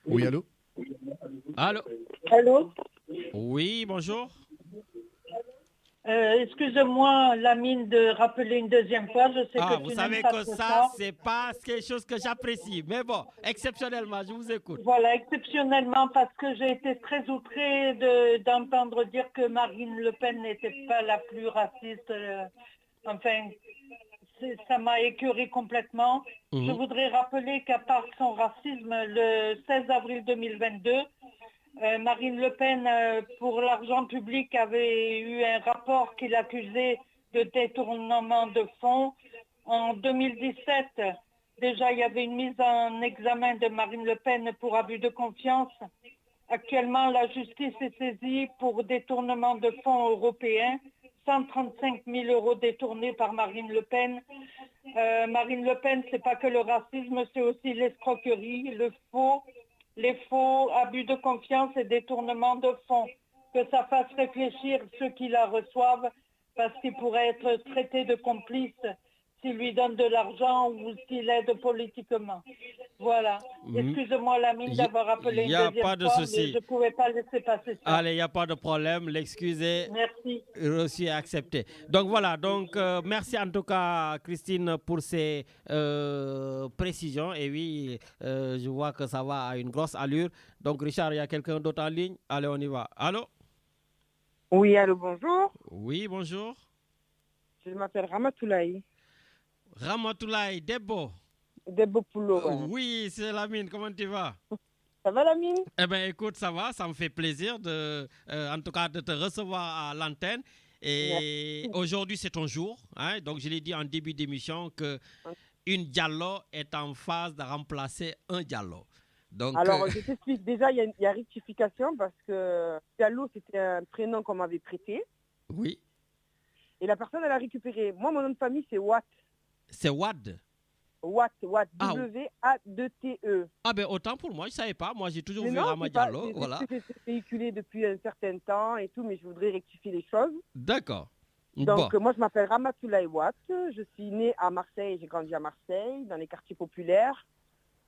Oui, allô? Allô? Allô? Oui, bonjour. Excusez-moi, Lamine, de rappeler une deuxième fois. Je sais que vous tu savez n'aimes pas que trop ça, c'est pas quelque chose que j'apprécie. Mais bon, exceptionnellement, je vous écoute. Voilà, exceptionnellement, parce que j'ai été très outrée d'entendre dire que Marine Le Pen n'était pas la plus raciste. Enfin, ça m'a écœuré complètement. Je voudrais rappeler qu'à part son racisme, le 16 avril 2022, Marine Le Pen, pour l'argent public, avait eu un rapport qui l'accusait de détournement de fonds. En 2017, déjà, il y avait une mise en examen de Marine Le Pen pour abus de confiance. Actuellement, la justice est saisie pour détournement de fonds européens. 135 000 euros détournés par Marine Le Pen. Marine Le Pen, c'est pas que le racisme, c'est aussi l'escroquerie, les faux, abus de confiance et détournement de fonds. Que ça fasse réfléchir ceux qui la reçoivent, parce qu'ils pourraient être traités de complices s'il lui donne de l'argent ou s'il aide politiquement. Voilà. Excusez-moi, Lamine, d'avoir appelé une deuxième fois, mais je ne pouvais pas laisser passer ça. Allez, il n'y a pas de problème. L'excuse est reçue et acceptée. Donc voilà, merci en tout cas, Christine, pour ces précisions. Et oui, je vois que ça va à une grosse allure. Donc Richard, il y a quelqu'un d'autre en ligne. Allez, on y va. Allô? Oui, allô, bonjour. Oui, bonjour. Je m'appelle Ramatoulaye. Ramatoulaye, Debo. Debo Poulo. Oui, c'est Lamine, comment tu vas? Ça va, Lamine? Eh bien, écoute, ça va, ça me fait plaisir en tout cas de te recevoir à l'antenne. Et aujourd'hui, c'est ton jour. Hein? Donc, je l'ai dit en début d'émission qu'une Diallo est en phase de remplacer un Diallo. Donc, alors, je t'explique. Déjà, il y a rectification parce que Diallo, c'était un prénom qu'on m'avait prêté. Oui. Et la personne, elle a récupéré. Moi, mon nom de famille, c'est Watt. C'est Wad. Watt, W-A-2-T-E. Ah ben autant pour moi, je ne savais pas. Moi, j'ai toujours vu Rama Diallo. Voilà. C'est véhiculé depuis un certain temps et tout, mais je voudrais rectifier les choses. D'accord. Donc, moi, je m'appelle Ramatoulaye Watt. Je suis née à Marseille, j'ai grandi à Marseille, dans les quartiers populaires.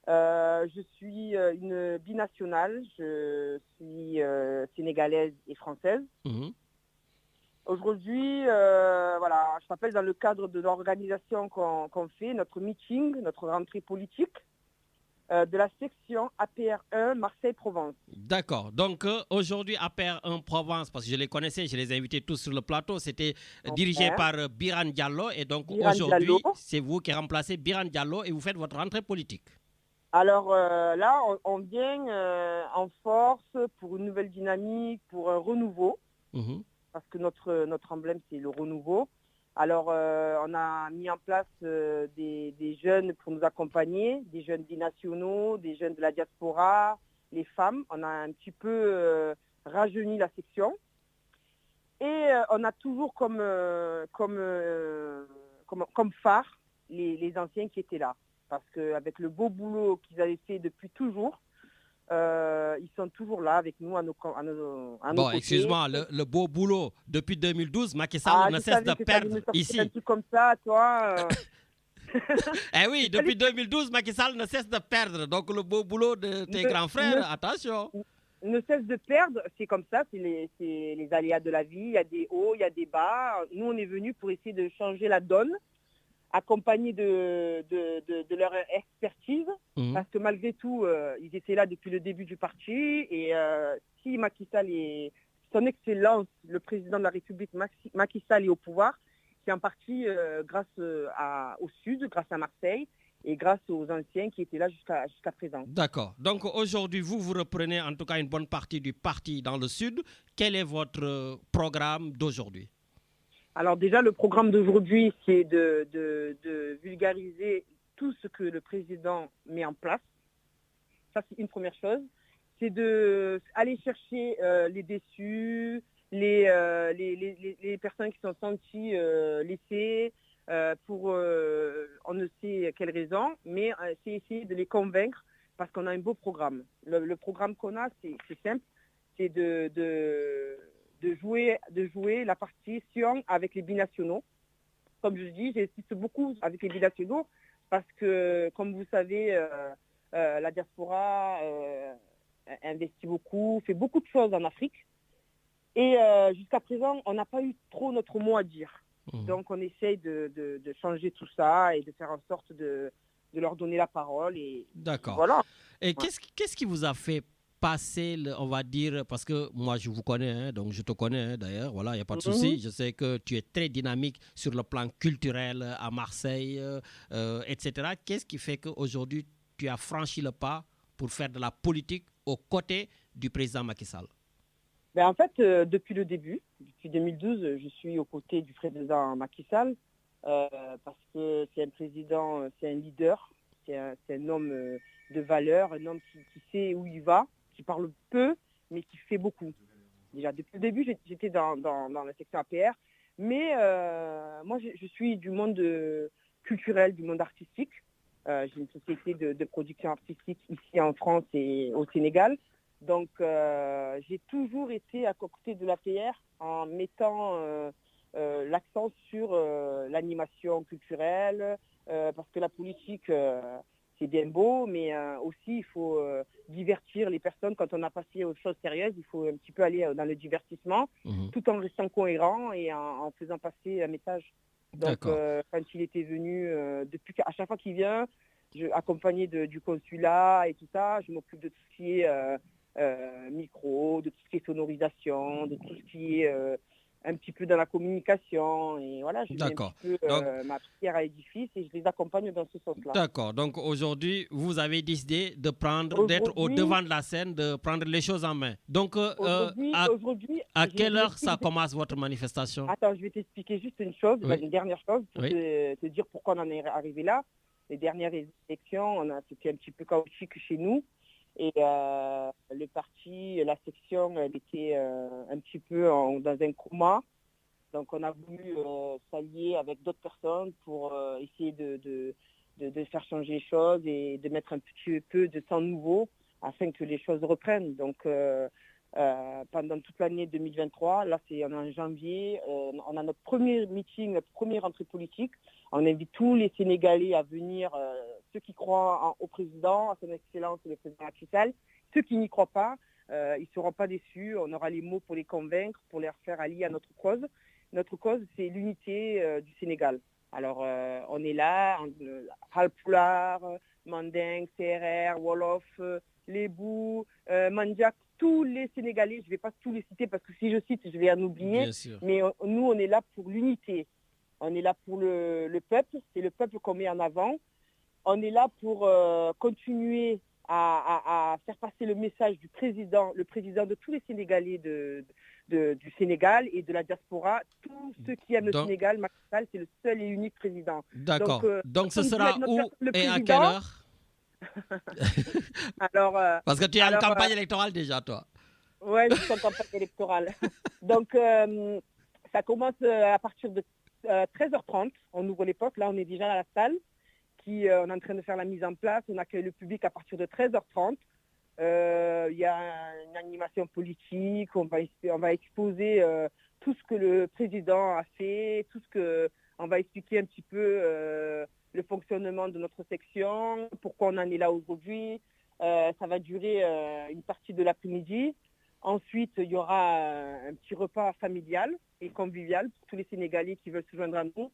Je suis une binationale. Je suis sénégalaise et française. Aujourd'hui, voilà, je m'appelle dans le cadre de l'organisation qu'on fait, notre meeting, notre rentrée politique de la section APR1 Marseille-Provence. D'accord. Donc aujourd'hui, APR1 Provence, parce que je les connaissais, je les ai invités tous sur le plateau, c'était dirigé par Biran Diallo. Et donc aujourd'hui, c'est vous qui remplacez Biran Diallo et vous faites votre rentrée politique. Alors là, on vient en force pour une nouvelle dynamique, pour un renouveau. Parce que notre emblème, c'est le renouveau. Alors, on a mis en place des jeunes pour nous accompagner, des jeunes binationaux, des jeunes de la diaspora, les femmes. On a un petit peu rajeuni la section. Et on a toujours comme phare les anciens qui étaient là. Parce qu'avec le beau boulot qu'ils avaient fait depuis toujours, ils sont toujours là avec nous à nos côtés. Excuse-moi, le beau boulot depuis 2012, Macky Sall ne cesse de perdre ici. Un truc comme ça, toi. Eh oui, depuis 2012, Macky Sall ne cesse de perdre. Donc le beau boulot de tes grands frères, attention. Ne cesse de perdre, c'est comme ça, c'est les aléas de la vie. Il y a des hauts, il y a des bas. Nous, on est venus pour essayer de changer la donne, accompagnés de leur expertise, parce que malgré tout, ils étaient là depuis le début du parti, et si Macky Sall et son Excellence, le président de la République, Macky Sall est au pouvoir, c'est en partie grâce au Sud, grâce à Marseille, et grâce aux anciens qui étaient là jusqu'à présent. D'accord. Donc aujourd'hui, vous reprenez en tout cas une bonne partie du parti dans le Sud. Quel est votre programme d'aujourd'hui ? Alors déjà, le programme d'aujourd'hui, c'est de vulgariser tout ce que le président met en place. Ça, c'est une première chose. C'est d'aller chercher les déçus, les personnes qui sont senties laissées pour on ne sait quelle raison, mais c'est essayer de les convaincre parce qu'on a un beau programme. Le programme qu'on a, c'est simple, c'est de jouer la partition avec les binationaux. Comme je dis, j'insiste beaucoup avec les binationaux parce que, comme vous savez, la diaspora investit beaucoup, fait beaucoup de choses en Afrique. Et jusqu'à présent, on n'a pas eu trop notre mot à dire. Donc, on essaye de changer tout ça et de faire en sorte de leur donner la parole. D'accord. Voilà. Et qu'est-ce qui vous a fait passer, on va dire, parce que moi je vous connais, donc je te connais d'ailleurs, voilà, il n'y a pas de souci. Je sais que tu es très dynamique sur le plan culturel à Marseille, etc. Qu'est-ce qui fait qu'aujourd'hui tu as franchi le pas pour faire de la politique aux côtés du président Macky Sall? En fait, depuis le début, depuis 2012, je suis aux côtés du président Macky Sall parce que c'est un président, c'est un leader, c'est un homme de valeur, un homme qui sait où il va, qui parle peu, mais qui fait beaucoup. Déjà, depuis le début, j'étais dans le secteur APR, mais moi, je suis du monde culturel, du monde artistique. J'ai une société de production artistique ici en France et au Sénégal. Donc, j'ai toujours été à côté de l'APR en mettant l'accent sur l'animation culturelle, parce que la politique, c'est bien beau, mais aussi il faut divertir les personnes. Quand on a passé aux choses sérieuses, il faut un petit peu aller dans le divertissement, tout en restant cohérent et en faisant passer un message. Donc, quand il était venu, à chaque fois qu'il vient, accompagné du consulat et tout ça, je m'occupe de tout ce qui est micro, de tout ce qui est sonorisation, de tout ce qui est un petit peu dans la communication, et voilà, je mets un petit peu ma pierre à l'édifice et je les accompagne dans ce sens-là. D'accord, donc aujourd'hui, vous avez décidé d'être au devant de la scène, de prendre les choses en main. Donc, à quelle heure ça commence votre manifestation? Attends, je vais t'expliquer juste une chose, une dernière chose, pour te dire pourquoi on en est arrivé là. Les dernières élections, c'était un petit peu chaotique chez nous. Et le parti, la section, elle était un petit peu dans un coma. Donc on a voulu s'allier avec d'autres personnes pour essayer de faire changer les choses et de mettre un petit peu de sang nouveau afin que les choses reprennent. Donc pendant toute l'année 2023, là on est en janvier, on a notre premier meeting, notre première rentrée politique. On invite tous les Sénégalais à venir, ceux qui croient au président, à son excellence, le président Macky Sall. Ceux qui n'y croient pas, ils ne seront pas déçus. On aura les mots pour les convaincre, pour les faire allier à notre cause. Notre cause, c'est l'unité du Sénégal. Alors, on est là, Halpulaar, Manding, CRR, Wolof, Lébou, Mandjak, tous les Sénégalais. Je ne vais pas tous les citer parce que si je cite, je vais en oublier. Mais nous, on est là pour l'unité. On est là pour le peuple, c'est le peuple qu'on met en avant. On est là pour continuer à faire passer le message du président, le président de tous les Sénégalais du Sénégal et de la diaspora. Tous ceux qui aiment le Sénégal, Macky Sall, c'est le seul et unique président. D'accord. Donc ce sera où et à quelle heure? Alors, parce que tu es en campagne électorale déjà, toi. Ouais, je suis en campagne électorale. Donc, ça commence à partir de 13h30. On ouvre les portes. Là, on est déjà à la salle. On est en train de faire la mise en place. On accueille le public à partir de 13h30. Il y a une animation politique. On va exposer tout ce que le président a fait. On va expliquer un petit peu le fonctionnement de notre section, pourquoi on en est là aujourd'hui. Ça va durer une partie de l'après-midi. Ensuite, il y aura un petit repas familial et convivial pour tous les Sénégalais qui veulent se joindre à nous.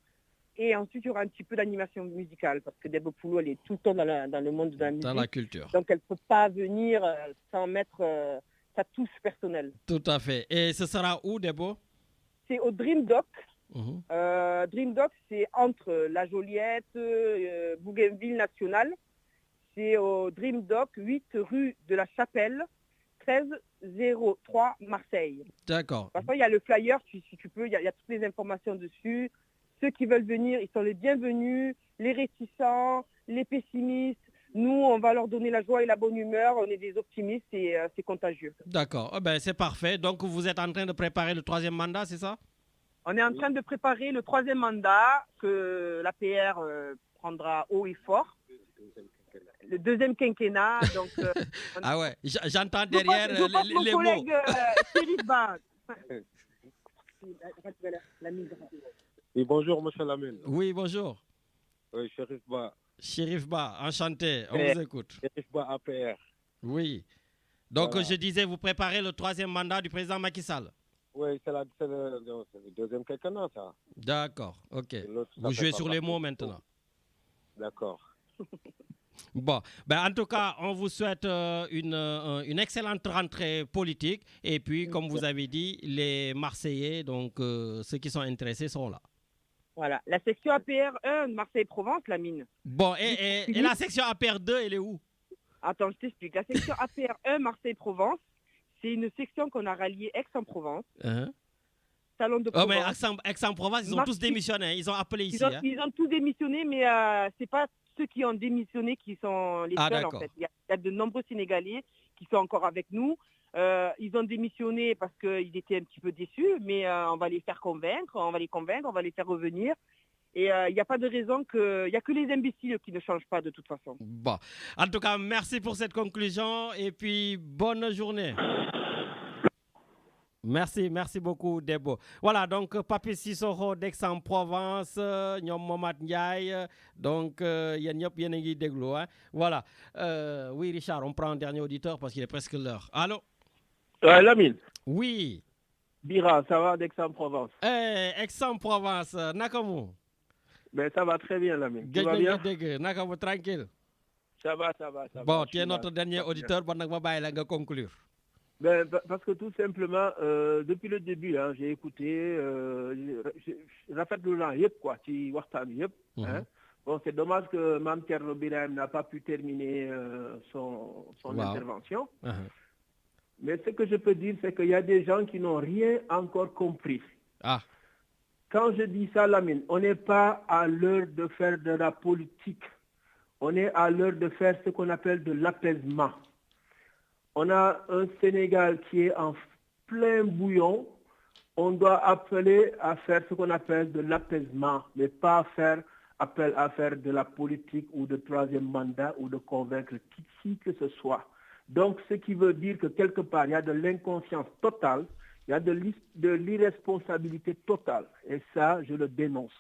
Et ensuite, il y aura un petit peu d'animation musicale parce que Debo Poulo, elle est tout le temps dans le monde de la musique. Dans la culture. Donc, elle ne peut pas venir sans mettre sa touche personnelle. Tout à fait. Et ce sera où, Debo? C'est au Dream Dock. Dream Dock, c'est entre La Joliette, Bougainville National. C'est au Dream Dock, 8 rue de la Chapelle, 1303 Marseille. D'accord. De toute façon, il y a le flyer, si tu peux, il y a toutes les informations dessus. Ceux qui veulent venir, ils sont les bienvenus. Les réticents, les pessimistes. Nous, on va leur donner la joie et la bonne humeur. On est des optimistes et c'est contagieux. D'accord. Oh ben, c'est parfait. Donc, vous êtes en train de préparer le 3e mandat, c'est ça? On est en train de préparer le 3e mandat que l'APR prendra haut et fort. Le 2e quinquennat. Donc, ah ouais, j'entends derrière les mots. Collègue Chérif Ba. Oui, bonjour, monsieur Lamine. Oui, bonjour. Oui, Chérif Ba. Chérif Ba, enchanté, on vous écoute. Chérif Ba, APR. Oui. Donc, voilà. Je disais, vous préparez le 3e mandat du président Macky Sall. Oui, c'est le 2e quinquennat, ça. D'accord, ok. Vous jouez sur les mots maintenant. D'accord. Bon, ben en tout cas, on vous souhaite une excellente rentrée politique. Et puis, comme vous avez dit, les Marseillais, donc ceux qui sont intéressés sont là. Voilà, la section APR 1 de Marseille-Provence, la mine. Bon, et la section APR 2, elle est où? Attends, je t'explique. La section APR 1 Marseille-Provence, c'est une section qu'on a ralliée Aix-en-Provence. Salon de Provence. Oh, mais Aix-en-Provence, ils ont tous démissionné. Ils ont appelé ici. Ils ont tous démissionné, mais c'est pas ceux qui ont démissionné qui sont les seuls, en fait. Il y a de nombreux Sénégalais qui sont encore avec nous. Ils ont démissionné parce qu'ils étaient un petit peu déçus, mais on va les faire convaincre, on va les faire revenir. Et il n'y a pas de raison il n'y a que les imbéciles qui ne changent pas de toute façon. Bon, en tout cas, merci pour cette conclusion et puis bonne journée. Merci beaucoup, Debo. Voilà, donc Papi Sissoko d'Aix-en-Provence, Nyom Momad Ndiaye, donc hein? Voilà. Oui, Richard, on prend un dernier auditeur parce qu'il est presque l'heure. Allô? Lamine. Oui. Bira, ça va d'Aix-en-Provence? Aix-en-Provence, Nakamu? Ben, ça va très bien, Lamine. Tu vas bien? Nakamu, tranquille. Ça va. Bon, tu es notre dernier auditeur, bon, on va conclure. Ben, parce que tout simplement, depuis le début, hein, j'ai écouté, Rafet Loulan, quoi, tu hein. Bon, c'est dommage que Mme Thierno Birahim n'a pas pu terminer son intervention. Mais ce que je peux dire, c'est qu'il y a des gens qui n'ont rien encore compris. Quand je dis ça, Lamine, on n'est pas à l'heure de faire de la politique. On est à l'heure de faire ce qu'on appelle de l'apaisement. On a un Sénégal qui est en plein bouillon. On doit appeler à faire ce qu'on appelle de l'apaisement, mais pas faire appel à faire de la politique ou de 3e mandat ou de convaincre qui que ce soit. Donc, ce qui veut dire que quelque part, il y a de l'inconscience totale, il y a de l'irresponsabilité totale. Et ça, je le dénonce.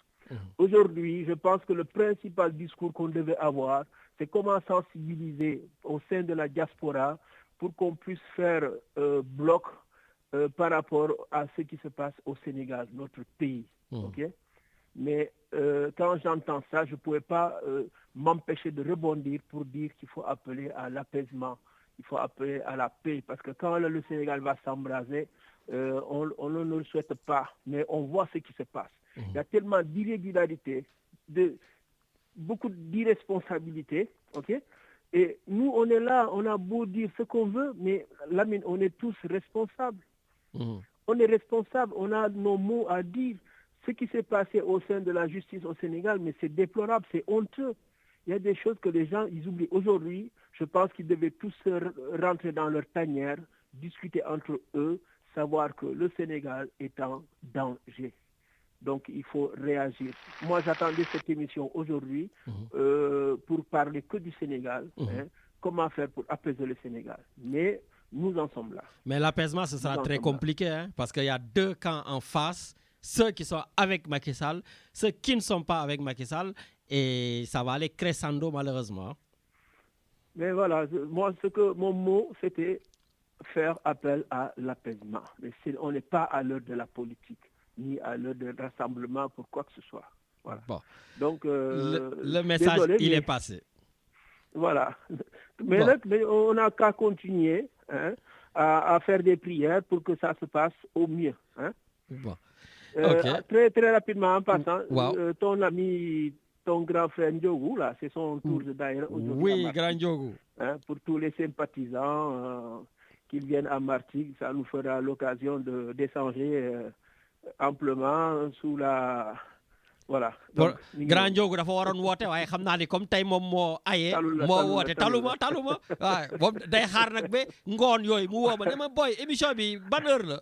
Aujourd'hui, je pense que le principal discours qu'on devait avoir, c'est comment sensibiliser au sein de la diaspora pour qu'on puisse faire bloc par rapport à ce qui se passe au Sénégal, notre pays. Okay? Mais quand j'entends ça, je ne pouvais pas m'empêcher de rebondir pour dire qu'il faut appeler à l'apaisement, il faut appeler à la paix. Parce que quand le Sénégal va s'embraser, on ne le souhaite pas, mais on voit ce qui se passe. Il y a tellement d'irrégularités, beaucoup d'irresponsabilités, ok? Et nous, on est là, on a beau dire ce qu'on veut, mais Lamine, on est tous responsables. On est responsables, on a nos mots à dire. Ce qui s'est passé au sein de la justice au Sénégal, mais c'est déplorable, c'est honteux. Il y a des choses que les gens, ils oublient. Aujourd'hui, je pense qu'ils devaient tous rentrer dans leur tanière, discuter entre eux, savoir que le Sénégal est en danger. Donc, il faut réagir. Moi, j'attendais cette émission aujourd'hui pour parler que du Sénégal. Comment faire pour apaiser le Sénégal. Mais nous en sommes là. Mais l'apaisement, ce sera très compliqué, parce qu'il y a deux camps en face. Ceux qui sont avec Macky Sall, ceux qui ne sont pas avec Macky Sall. Et ça va aller crescendo, malheureusement. Mais voilà, mon mot, c'était faire appel à l'apaisement. Mais on n'est pas à l'heure de la politique, ni à l'heure de rassemblement pour quoi que ce soit. Voilà. Bon. Donc, le message, désolé, il est passé. Voilà. Mais là, on n'a qu'à continuer à faire des prières pour que ça se passe au mieux. Bon. Très, très rapidement, en passant, ton ami, ton grand frère Ndiogu, là, c'est son tour de d'ailleurs aujourd'hui. Oui, grand Ndiogu. Pour tous les sympathisants qui viennent à Martigues, ça nous fera l'occasion d'échanger amplement sous la... Voilà. Donc, grand Ndiogu dafa waroon woote waaye xam naa ni comme tey moom moo aye moo woote taluma waaw moom day xaar nag ba ngoon yooyu mu woo ma ne ma boy émission bi ban heure la.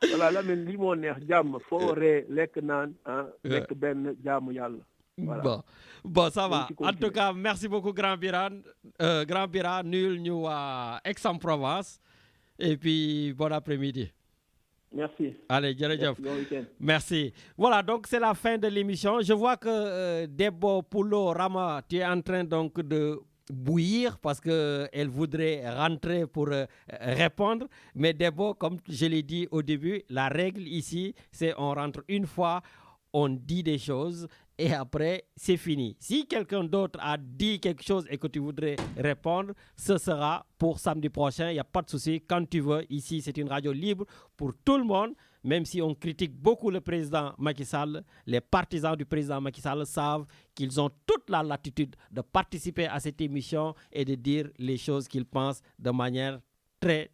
Voilà la mel li moo neex jàmm foo ree lekk naan lekk benn jaamu yàlla. Voilà. Bon, ça va. En tout cas, merci beaucoup, Grand Birane. Grand Birane, nul nous à Aix-en-Provence. Et puis, bon après-midi. Merci. Allez, Djeredjef. Bon week-end. Merci. Voilà, donc c'est la fin de l'émission. Je vois que Debo Poulo Rama, tu es en train donc de bouillir parce qu'elle voudrait rentrer pour répondre. Mais Debo, comme je l'ai dit au début, la règle ici, c'est on rentre une fois, on dit des choses et après, c'est fini. Si quelqu'un d'autre a dit quelque chose et que tu voudrais répondre, ce sera pour samedi prochain. Il n'y a pas de souci. Quand tu veux, ici, c'est une radio libre pour tout le monde. Même si on critique beaucoup le président Macky Sall, les partisans du président Macky Sall savent qu'ils ont toute la latitude de participer à cette émission et de dire les choses qu'ils pensent de manière très,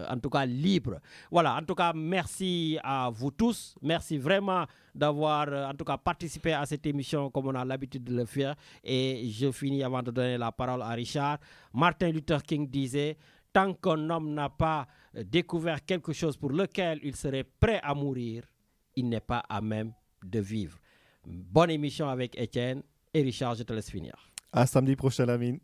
en tout cas libre. Voilà, en tout cas, merci à vous tous. Merci vraiment d'avoir, en tout cas, participé à cette émission comme on a l'habitude de le faire. Et je finis avant de donner la parole à Richard. Martin Luther King disait, tant qu'un homme n'a pas découvert quelque chose pour lequel il serait prêt à mourir, il n'est pas à même de vivre. Bonne émission avec Étienne et Richard, je te laisse finir. À samedi prochain, Lamine.